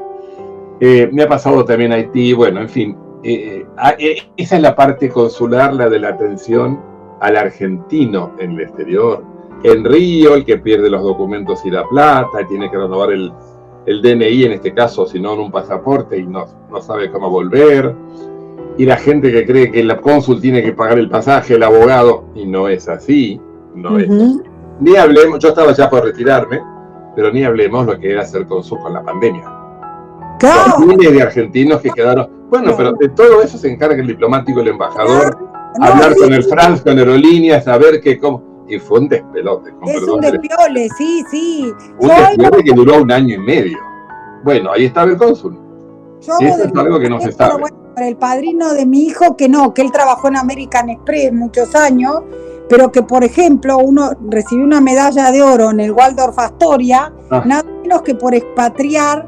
Speaker 3: Me ha pasado también Haití, bueno, en fin. Esa es la parte consular, la de la atención al argentino en el exterior. En Río, el que pierde los documentos y la plata, y tiene que renovar el DNI en este caso, si no en un pasaporte, y no sabe cómo volver. Y la gente que cree que el cónsul tiene que pagar el pasaje, el abogado, y no es así, no es así. Ni hablemos, yo estaba ya por retirarme, pero ni hablemos lo que era ser cónsul con la pandemia. Claro. Los miles de argentinos que quedaron. Bueno, pero de todo eso se encarga el diplomático, el embajador, hablar con el France, con aerolíneas, saber que cómo. Y fue un despelote.
Speaker 2: Un despiole, sí.
Speaker 3: Un despelote que duró 1 año y medio. Bueno, ahí estaba el cónsul. Eso es algo que no se sabe.
Speaker 2: Bueno, el padrino de mi hijo, que él trabajó en American Express muchos años, pero que, por ejemplo, uno recibió una medalla de oro en el Waldorf Astoria, nada menos que por expatriar,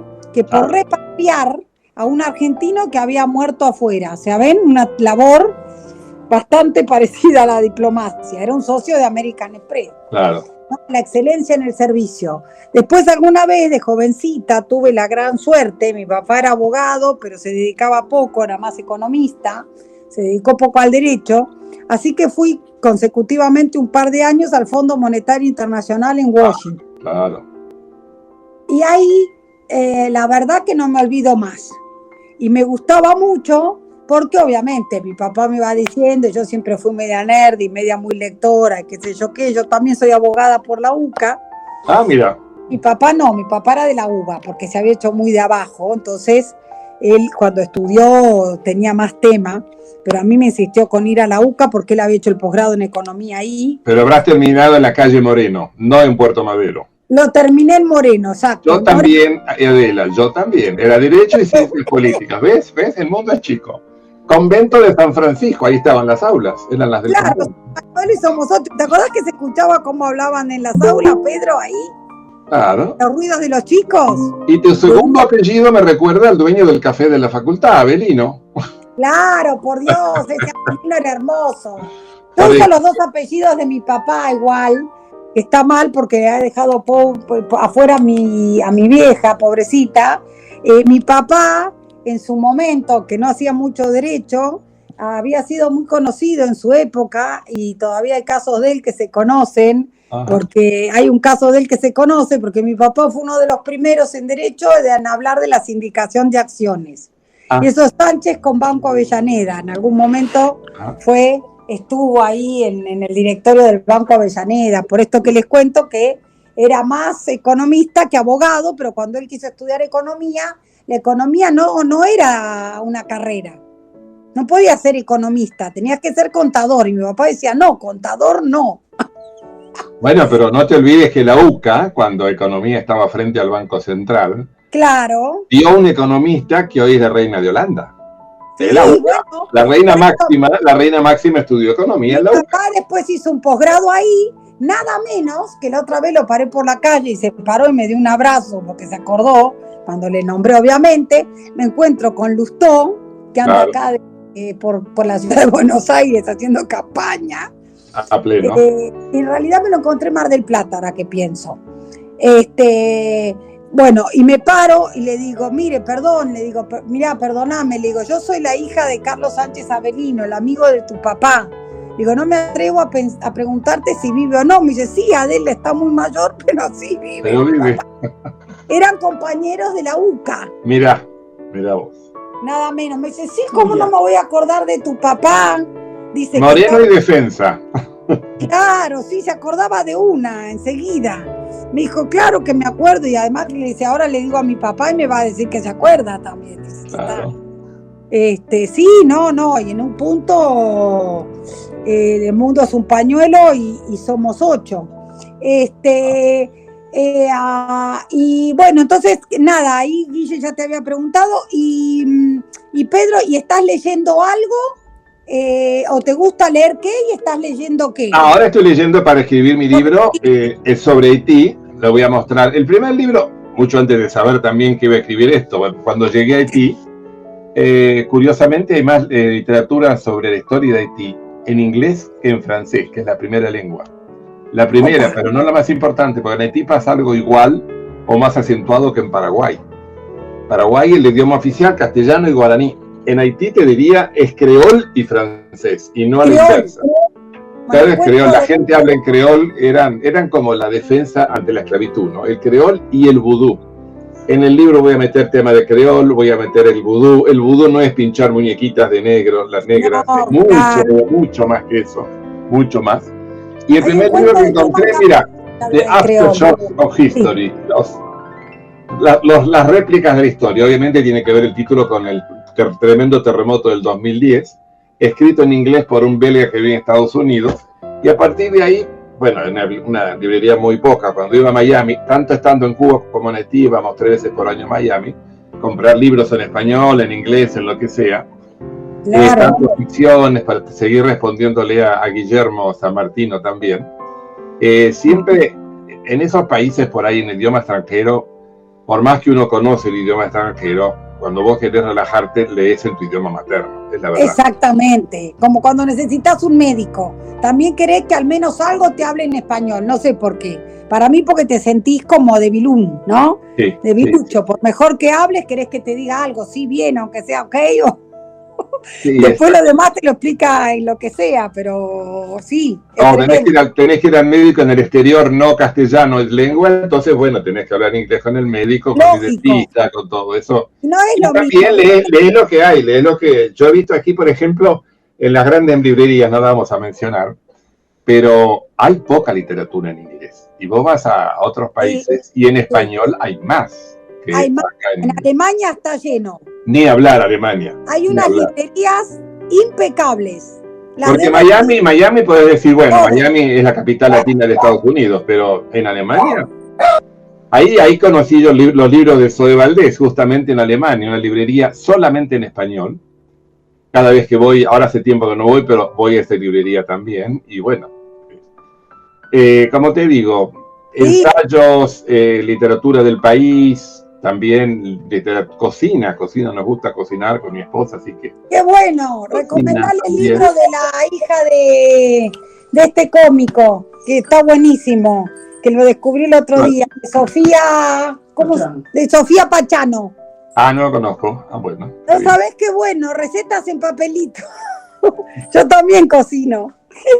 Speaker 2: por repatriar a un argentino que había muerto afuera. O sea, ven, una labor bastante parecida a la diplomacia. Era un socio de American Express.
Speaker 3: Claro.
Speaker 2: La excelencia en el servicio. Después, alguna vez de jovencita, tuve la gran suerte, mi papá era abogado, pero se dedicaba poco, era más economista, se dedicó poco al derecho, así que fui consecutivamente un par de años al Fondo Monetario Internacional en Washington.
Speaker 3: Claro.
Speaker 2: Y ahí, la verdad que no me olvido más. Y me gustaba mucho, porque obviamente mi papá me iba diciendo, yo siempre fui media nerd y media muy lectora, qué sé yo qué, yo también soy abogada por la UCA.
Speaker 3: Ah, mira.
Speaker 2: Mi papá era de la UBA, porque se había hecho muy de abajo, entonces él cuando estudió tenía más tema, pero a mí me insistió con ir a la UCA porque él había hecho el posgrado en economía ahí.
Speaker 3: Pero habrás terminado en la calle Moreno, no en Puerto Madero.
Speaker 2: Lo terminé en Moreno, exacto.
Speaker 3: Yo también, Adela, yo también. Era Derecho y Ciencias Políticas. ¿Ves? El mundo es chico. Convento de San Francisco, ahí estaban las aulas, eran las del
Speaker 2: convento. Claro, somos otros. ¿Te acordás que se escuchaba cómo hablaban en las aulas, Pedro, ahí?
Speaker 3: Claro.
Speaker 2: Los ruidos de los chicos.
Speaker 3: Y tu segundo apellido me recuerda al dueño del café de la facultad, Abelino.
Speaker 2: Claro, por Dios, ese Abelino era hermoso. Yo uso los 2 apellidos de mi papá igual, que está mal porque ha dejado afuera a mi vieja, pobrecita. Mi papá, en su momento, que no hacía mucho derecho, había sido muy conocido en su época y todavía hay casos de él que se conocen. Ajá. Porque hay un caso de él que se conoce, porque mi papá fue uno de los primeros en derecho en hablar de la sindicación de acciones. Y eso es Sánchez con Banco Avellaneda. En algún momento estuvo ahí en el directorio del Banco Avellaneda. Por esto que les cuento que era más economista que abogado, pero cuando él quiso estudiar economía, la economía no era una carrera. No podía ser economista, tenías que ser contador. Y mi papá decía, no, contador no.
Speaker 3: Bueno, pero no te olvides que la UCA, cuando economía estaba frente al Banco Central,
Speaker 2: claro,
Speaker 3: dio un economista que hoy es la reina de Holanda.
Speaker 2: Sí,
Speaker 3: bueno, la reina Máxima estudió economía en la UCA.
Speaker 2: Papá después hizo un posgrado ahí, nada menos que la otra vez lo paré por la calle y se paró y me dio un abrazo porque se acordó, cuando le nombré obviamente, me encuentro con Lustó, que anda acá por la ciudad de Buenos Aires haciendo campaña.
Speaker 3: A pleno.
Speaker 2: En realidad me lo encontré en Mar del Plata, ahora que pienso. Bueno, y me paro y le digo, mire, perdón, le digo, mira, perdóname, le digo, yo soy la hija de Carlos Sánchez Avelino, el amigo de tu papá. Digo, no me atrevo a preguntarte si vive o no. Me dice, sí, Adela está muy mayor, pero sí vive.
Speaker 3: Pero vive.
Speaker 2: Eran compañeros de la UCA.
Speaker 3: Mira vos.
Speaker 2: Nada menos. Me dice, sí, ¿cómo no me voy a acordar de tu papá? Dice
Speaker 3: Moreno y Defensa.
Speaker 2: Claro, sí, se acordaba de una enseguida. Me dijo, claro que me acuerdo, y además le dice, ahora le digo a mi papá y me va a decir que se acuerda también. Dice,
Speaker 3: Claro.
Speaker 2: Sí, no, y en un punto el mundo es un pañuelo y somos 8. Y bueno, entonces, nada, ahí Guille ya te había preguntado, y Pedro, ¿y estás leyendo algo? ¿O te gusta leer qué y estás leyendo qué?
Speaker 3: Ahora estoy leyendo para escribir mi libro, es sobre Haití, lo voy a mostrar. El primer libro, mucho antes de saber también que iba a escribir esto, cuando llegué a Haití, curiosamente hay más literatura sobre la historia de Haití en inglés que en francés, que es la primera lengua. La primera, pero no la más importante, porque en Haití pasa algo igual o más acentuado que en Paraguay. Paraguay, el idioma oficial, castellano y guaraní. En Haití te diría es creol y francés, y no a la inversa. Claro, es creol, la gente habla en creol, eran como la defensa ante la esclavitud, ¿no? El creol y el vudú. En el libro voy a meter tema de creol, voy a meter el vudú. El vudú no es pinchar muñequitas de negros, las negras, es mucho más que eso, mucho más. Y el primer libro que encontré, mira, The Aftershocks of History, las réplicas de la historia. Obviamente tiene que ver el título con el tremendo terremoto del 2010, escrito en inglés por un belga que vive en Estados Unidos, y a partir de ahí, bueno, en una librería muy poca, cuando iba a Miami, tanto estando en Cuba como en Haití, íbamos 3 veces por año a Miami, comprar libros en español, en inglés, en lo que sea, tanto ficciones, para seguir respondiéndole a Guillermo San Martino también. Siempre en esos países por ahí en idioma extranjero, por más que uno conoce el idioma extranjero, cuando vos querés relajarte, lees en tu idioma materno, es la verdad.
Speaker 2: Exactamente, como cuando necesitas un médico. También querés que al menos algo te hable en español, no sé por qué. Para mí porque te sentís como debilún, ¿no?
Speaker 3: Sí,
Speaker 2: debilucho, sí. Por mejor que hables, querés que te diga algo, sí, bien, aunque sea ok, o... Sí, después lo demás te lo explica en lo que sea, pero sí.
Speaker 3: No, tenés que ir al médico en el exterior, no castellano es lengua, entonces bueno, tenés que hablar inglés con el médico, con el dentista, con todo eso.
Speaker 2: No es
Speaker 3: y
Speaker 2: lo
Speaker 3: también lees lo que hay, lees lo que yo he visto aquí, por ejemplo, en las grandes librerías, no vamos a mencionar, pero hay poca literatura en inglés. Y vos vas a otros países y en español hay más.
Speaker 2: Hay más. En Alemania está lleno.
Speaker 3: Ni hablar Alemania.
Speaker 2: Hay unas librerías impecables.
Speaker 3: Porque Miami puedes decir, bueno, Miami es la capital latina de Estados Unidos, pero en Alemania, ahí conocí yo los libros de Zoe Valdés, justamente en Alemania, una librería solamente en español. Cada vez que voy, ahora hace tiempo que no voy, pero voy a esa librería también, y bueno, como te digo, ensayos, literatura del país, también cocina, nos gusta cocinar con mi esposa, así que...
Speaker 2: ¡Qué bueno! Recomendale el libro de la hija de este cómico, que está buenísimo, que lo descubrí el otro día, de Sofía... ¿Cómo? De Sofía Pachano.
Speaker 3: Ah, no lo conozco. Ah, bueno.
Speaker 2: ¿No sabés qué bueno? Recetas en papelito. Yo también cocino.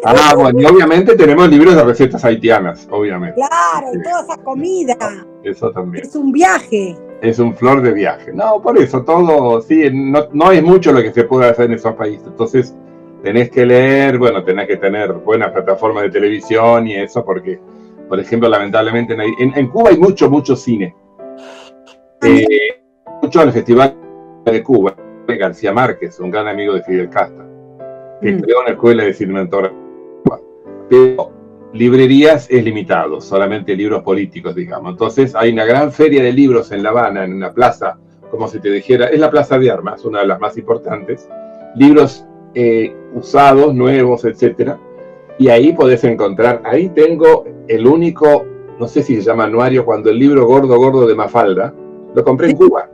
Speaker 3: Ah, bueno, y obviamente tenemos libros de recetas haitianas, obviamente.
Speaker 2: Claro, y toda esa comida.
Speaker 3: Eso también.
Speaker 2: Es un viaje.
Speaker 3: Es un flor de viaje. No, por eso, todo, sí, no es mucho lo que se puede hacer en esos países. Entonces, tenés que leer, bueno, tenés que tener buenas plataformas de televisión y eso, porque, por ejemplo, lamentablemente en Cuba hay mucho cine. Mucho al Festival de Cuba, García Márquez, un gran amigo de Fidel Castro, que creó una escuela de cinematografía. Pero librerías es limitado, solamente libros políticos, digamos. Entonces hay una gran feria de libros en La Habana, en una plaza, como si te dijera, es la Plaza de Armas, una de las más importantes, libros usados, nuevos, etcétera, y ahí podés encontrar, ahí tengo el único, no sé si se llama anuario, cuando el libro gordo de Mafalda, lo compré en Cuba.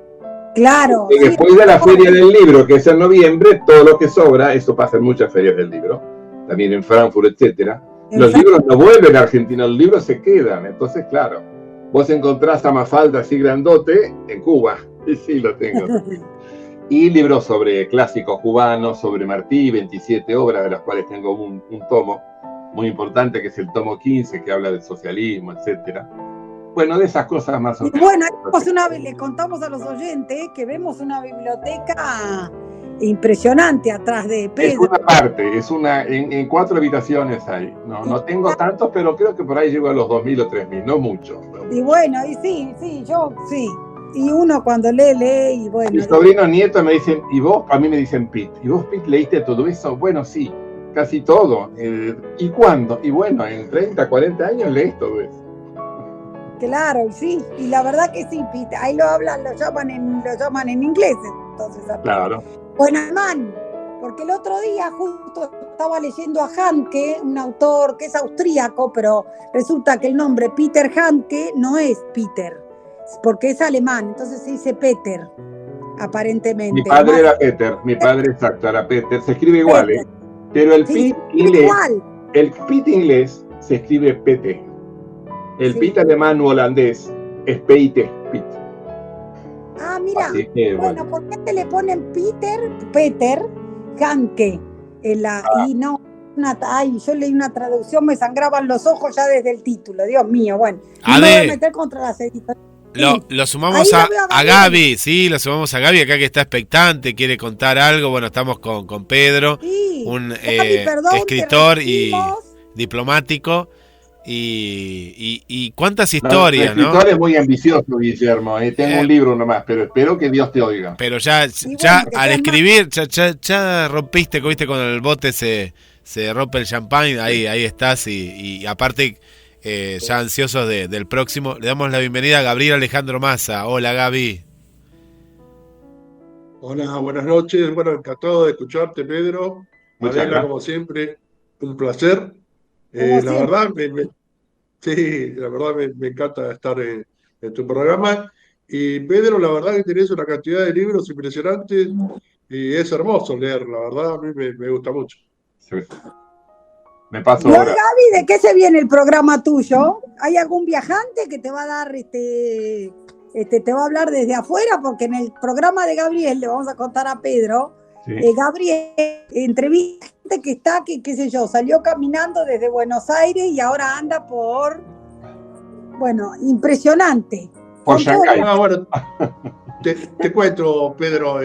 Speaker 2: Claro.
Speaker 3: Y después de la feria del libro, que es en noviembre, todo lo que sobra, eso pasa en muchas ferias del libro, también en Frankfurt, etcétera.
Speaker 2: En
Speaker 3: Los
Speaker 2: Frankfurt.
Speaker 3: libros no vuelven a Argentina, los libros se quedan. Entonces, claro, vos encontrás a Mafalda así grandote en Cuba. Y sí, lo tengo. Y libros sobre clásicos cubanos, sobre Martí, 27 obras, de las cuales tengo un tomo muy importante, que es el tomo 15, que habla del socialismo, etcétera. Bueno, de esas cosas más o
Speaker 2: Y
Speaker 3: menos.
Speaker 2: bueno, le contamos a los oyentes que vemos una biblioteca impresionante atrás de
Speaker 3: Es
Speaker 2: Pedro.
Speaker 3: una parte, en 4 habitaciones hay. No tengo tantos, pero creo que por ahí llego a los 2.000 o 3.000, no mucho.
Speaker 2: Y bueno, y sí, yo sí. Y uno cuando lee, y bueno.
Speaker 3: Mi sobrino nieto me dicen, ¿y vos? A mí me dicen, Pete, ¿y vos, Pete, leíste todo eso? Bueno, sí, casi todo. ¿Y cuándo? Y bueno, en 30, 40 años lees todo eso.
Speaker 2: Claro, sí, y la verdad que sí, Pete, ahí lo llaman en inglés, entonces.
Speaker 3: Claro.
Speaker 2: O en alemán, porque el otro día justo estaba leyendo a Handke, un autor que es austríaco, pero resulta que el nombre Peter Handke no es Peter, porque es alemán, entonces se dice Peter, aparentemente.
Speaker 3: Mi padre era Peter, mi padre exacto era Peter, se escribe igual,
Speaker 2: Peter.
Speaker 3: Pero el
Speaker 2: Sí,
Speaker 3: Pete inglés,
Speaker 2: igual.
Speaker 3: el Pete inglés se escribe Pete. El
Speaker 2: Sí.
Speaker 3: Pete alemán o holandés es Peite, Pete.
Speaker 2: Ah, mira,
Speaker 3: Así que,
Speaker 2: bueno, ¿por qué te le ponen Peter Handke? Y no, yo leí una traducción, me sangraban los ojos ya desde el título, Dios mío, bueno. No me voy a meter contra las editoriales.
Speaker 1: Lo sumamos a Gaby, sí, lo sumamos a Gaby acá que está expectante, quiere contar algo. Bueno, estamos con Pedro,
Speaker 2: Sí,
Speaker 1: un
Speaker 2: Gaby, perdón,
Speaker 1: escritor
Speaker 2: te
Speaker 1: y
Speaker 2: recibimos.
Speaker 1: diplomático. Y cuántas historias,
Speaker 3: el
Speaker 1: ¿no?
Speaker 3: escritor es muy ambicioso, Guillermo. Tengo un libro nomás, pero espero que Dios te oiga.
Speaker 1: Pero ya
Speaker 2: bueno,
Speaker 1: al escribir, ya rompiste, viste, con el bote se rompe el champán, ahí estás y aparte ya ansiosos del próximo. Le damos la bienvenida a Gabriel Alejandro Massa. Hola, Gaby.
Speaker 4: Hola, buenas noches. Bueno, encantado de escucharte, Pedro.
Speaker 3: Muchas
Speaker 4: Adela,
Speaker 3: gracias.
Speaker 4: como siempre, un placer.
Speaker 2: Como
Speaker 4: La verdad, sí, la verdad me encanta estar en tu programa. Y Pedro, la verdad que tenés una cantidad de libros impresionantes y es hermoso leer, la verdad, a mí me gusta mucho.
Speaker 3: Sí. Me paso
Speaker 2: Y hoy,
Speaker 3: ahora.
Speaker 2: Gaby, ¿de qué se viene el programa tuyo? ¿Hay algún viajante que te va a dar, te va a hablar desde afuera? Porque en el programa de Gabriel, le vamos a contar a Pedro,
Speaker 3: Sí.
Speaker 2: Gabriel entrevista gente que está, qué sé yo, salió caminando desde Buenos Aires y ahora anda bueno, impresionante.
Speaker 3: Por Shanghái.
Speaker 4: Bueno, te cuento, Pedro,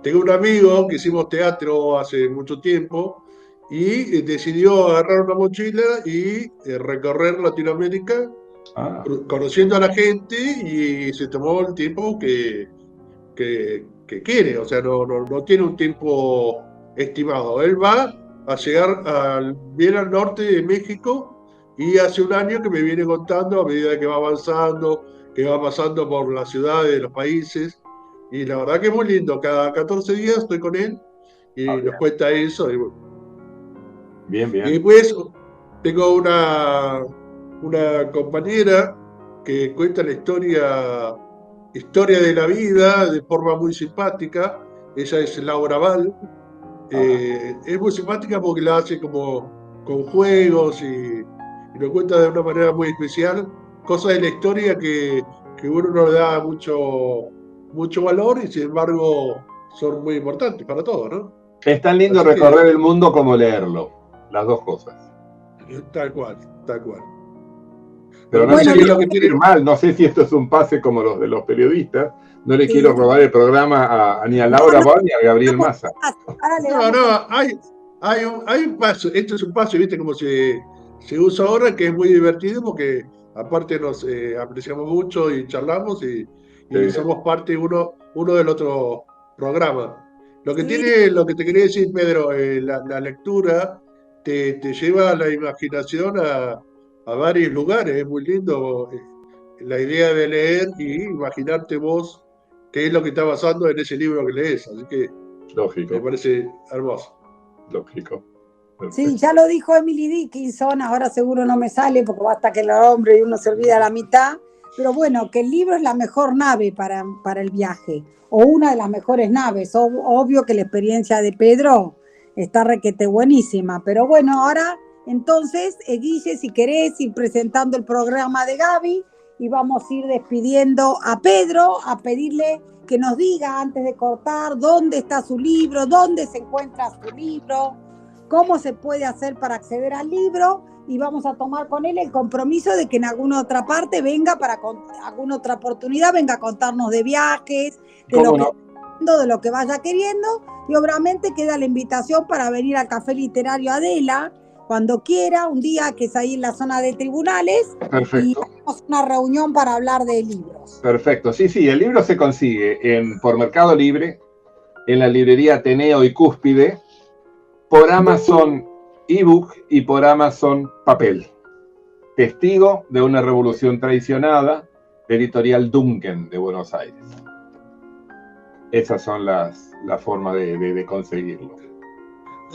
Speaker 4: tengo un amigo que hicimos teatro hace mucho tiempo y decidió agarrar una mochila y recorrer Latinoamérica conociendo a la gente y se tomó el tiempo que quiere, o sea, no tiene un tiempo estimado. Él va a llegar bien al norte de México y hace un año que me viene contando a medida que va avanzando, que va pasando por las ciudades de los países y la verdad que es muy lindo. Cada 14 días estoy con él y nos cuenta eso. Y,
Speaker 3: Bien.
Speaker 4: y después tengo una compañera que cuenta la historia de la vida de forma muy simpática. Ella es Laura Val. Es muy simpática porque la hace como con juegos y lo cuenta de una manera muy especial, cosas de la historia que uno no le da mucho valor y sin embargo son muy importantes para todos, ¿no?
Speaker 3: Es tan lindo
Speaker 4: Así
Speaker 3: recorrer el mundo como leerlo, las dos cosas.
Speaker 4: Tal cual.
Speaker 3: Pero no
Speaker 2: Bueno,
Speaker 3: sé qué es lo que tiene mal, no sé si esto es un pase como los de los periodistas, no le
Speaker 2: Sí.
Speaker 3: quiero robar el programa ni a Laura Val ni a Gabriel Massa.
Speaker 2: Ahora le damos-
Speaker 4: Hay un paso, esto es un paso, ¿viste? Como se usa ahora, que es muy divertido porque aparte nos apreciamos mucho y charlamos y
Speaker 3: Sí.
Speaker 4: somos parte uno del otro programa. Lo que
Speaker 2: Sí.
Speaker 4: lo que te quería decir, Pedro, la lectura te lleva a la imaginación a varios lugares, es muy lindo la idea de leer y imaginarte vos qué es lo que está pasando en ese libro que lees, así que me
Speaker 3: Lógico.
Speaker 4: parece hermoso.
Speaker 2: Sí, ya lo dijo Emily Dickinson, ahora seguro no me sale porque basta que lo nombre y uno se olvida la mitad, pero bueno, que el libro es la mejor nave para el viaje, o una de las mejores naves. Obvio que la experiencia de Pedro está requete buenísima. Pero bueno, ahora entonces, Guille, si querés ir presentando el programa de Gaby y vamos a ir despidiendo a Pedro, a pedirle que nos diga antes de cortar dónde está su libro, dónde se encuentra su libro, cómo se puede hacer para acceder al libro, y vamos a tomar con él el compromiso de que en alguna otra parte venga, alguna otra oportunidad, venga a contarnos de viajes, de lo que vaya queriendo, y obviamente queda la invitación para venir al Café Literario Adela, cuando quiera, un día que es ahí en la zona de tribunales.
Speaker 3: Perfecto.
Speaker 2: Y hacemos una reunión para hablar de libros.
Speaker 3: Perfecto, sí, el libro se consigue por Mercado Libre, en la librería Ateneo y Cúspide, por Amazon ebook y por Amazon papel. Testigo de una revolución traicionada, editorial Duncan de Buenos Aires. Esas son las formas de conseguirlo.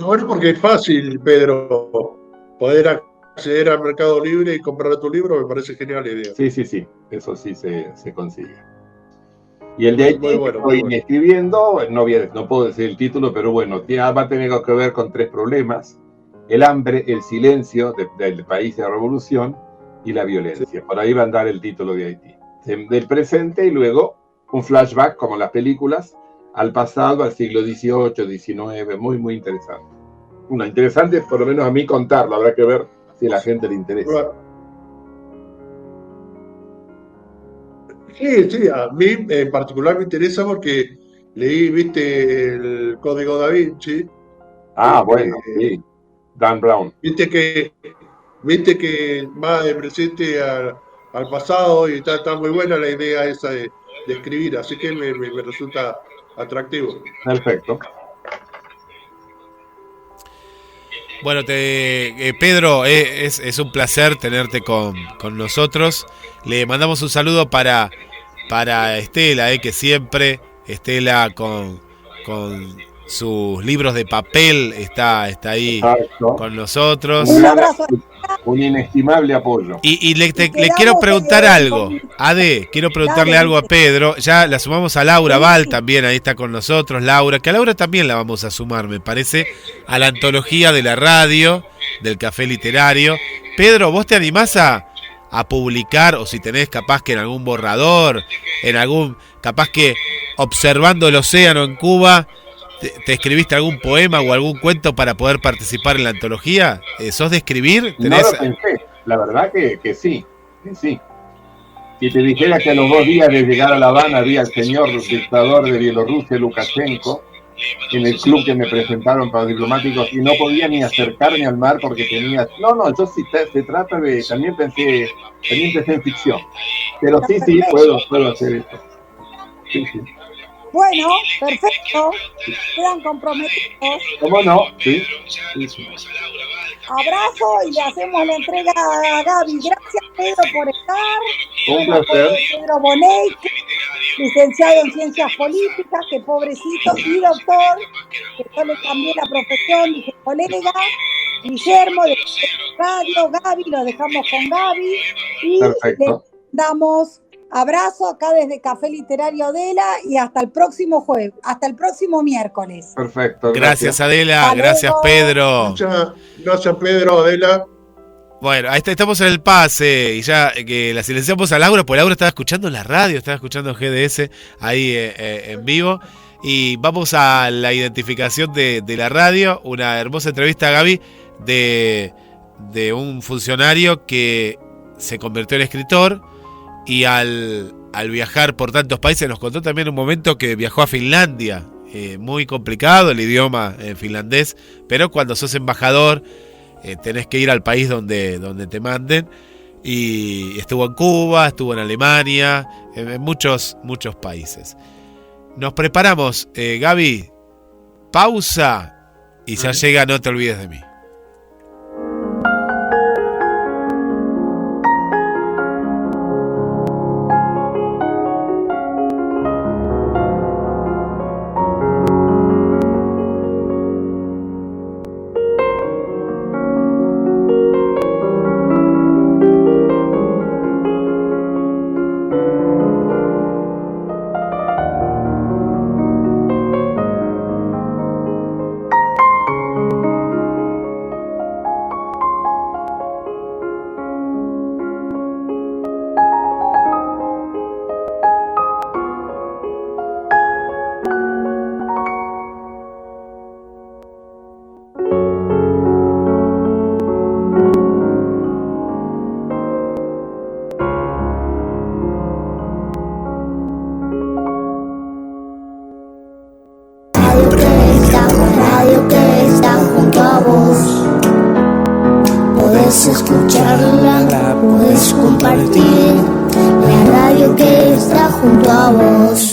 Speaker 4: Bueno, porque es fácil, Pedro, poder acceder al Mercado Libre y comprar tu libro, me parece genial la idea.
Speaker 3: Sí, eso sí se consigue. Y el de Haití,
Speaker 4: muy bueno,
Speaker 3: estoy escribiendo, no puedo decir el título, pero bueno, va a tener que ver con 3 problemas: el hambre, el silencio del país de la revolución y la violencia. Sí. Por ahí va a andar el título de Haití. Del presente y luego un flashback, como las películas, al pasado, al siglo XVIII, XIX, muy, muy interesante. Interesante, por lo menos a mí contarlo, habrá que ver si a la gente le interesa. Bueno.
Speaker 4: Sí, a mí en particular me interesa porque leí, el Código Da Vinci.
Speaker 3: Bueno, sí, Dan Brown.
Speaker 4: Viste que va de presente al pasado y está muy buena la idea esa de escribir, así que me resulta atractivo.
Speaker 3: Perfecto.
Speaker 1: Bueno, Pedro, es un placer tenerte con nosotros. Le mandamos un saludo para Estela, que siempre Estela con sus libros de papel está ahí. Exacto. Con nosotros.
Speaker 2: Un abrazo.
Speaker 3: Un inestimable apoyo.
Speaker 1: Y le quiero preguntar algo. Ade, quiero preguntarle algo a Pedro. Ya la sumamos a Laura Val, también ahí está con nosotros. Laura, que a Laura también la vamos a sumar, me parece, a la antología de la radio, del Café Literario. Pedro, ¿vos te animás a publicar, o si tenés capaz que en algún borrador, capaz que observando el océano en Cuba, te escribiste algún poema o algún cuento para poder participar en la antología? ¿Sos de escribir?
Speaker 3: No lo pensé, la verdad que sí, Si te dijera que a los 2 días de llegar a La Habana había el señor dictador de Bielorrusia, Lukashenko, en el club que me presentaron para diplomáticos, y no podía ni acercarme al mar porque tenía... No, yo sí, se trata de... También pensé en ficción, pero sí, puedo hacer esto. Sí.
Speaker 2: Bueno, perfecto. Quedan comprometidos.
Speaker 3: ¿Cómo no? Sí.
Speaker 2: Abrazo y le hacemos la entrega a Gaby. Gracias, Pedro, por estar.
Speaker 3: Un placer.
Speaker 2: Pedro Bonet, licenciado en Ciencias Políticas, que pobrecito, y doctor, que yo le cambié la profesión, dije colega. Guillermo, de radio, Gaby, lo dejamos con Gaby. Y
Speaker 3: perfecto.
Speaker 2: Le damos... Abrazo acá desde Café Literario Adela y hasta el próximo hasta el próximo miércoles.
Speaker 3: Perfecto.
Speaker 1: Gracias Adela,
Speaker 2: hasta
Speaker 1: gracias
Speaker 2: luego.
Speaker 1: Pedro.
Speaker 4: Muchas gracias Pedro, Adela.
Speaker 1: Bueno, ahí estamos en el pase y ya que la silenciamos a Laura, pues Laura estaba escuchando la radio, estaba escuchando GDS ahí en vivo. Y vamos a la identificación de la radio, una hermosa entrevista a Gaby de un funcionario que se convirtió en escritor. Y al viajar por tantos países, nos contó también un momento que viajó a Finlandia. Muy complicado el idioma finlandés, pero cuando sos embajador tenés que ir al país donde te manden. Y estuvo en Cuba, estuvo en Alemania, en muchos países. Nos preparamos, Gaby, pausa y ya llega No te olvides de mí.
Speaker 5: Puedes escucharla, puedes compartir la radio que está junto a vos.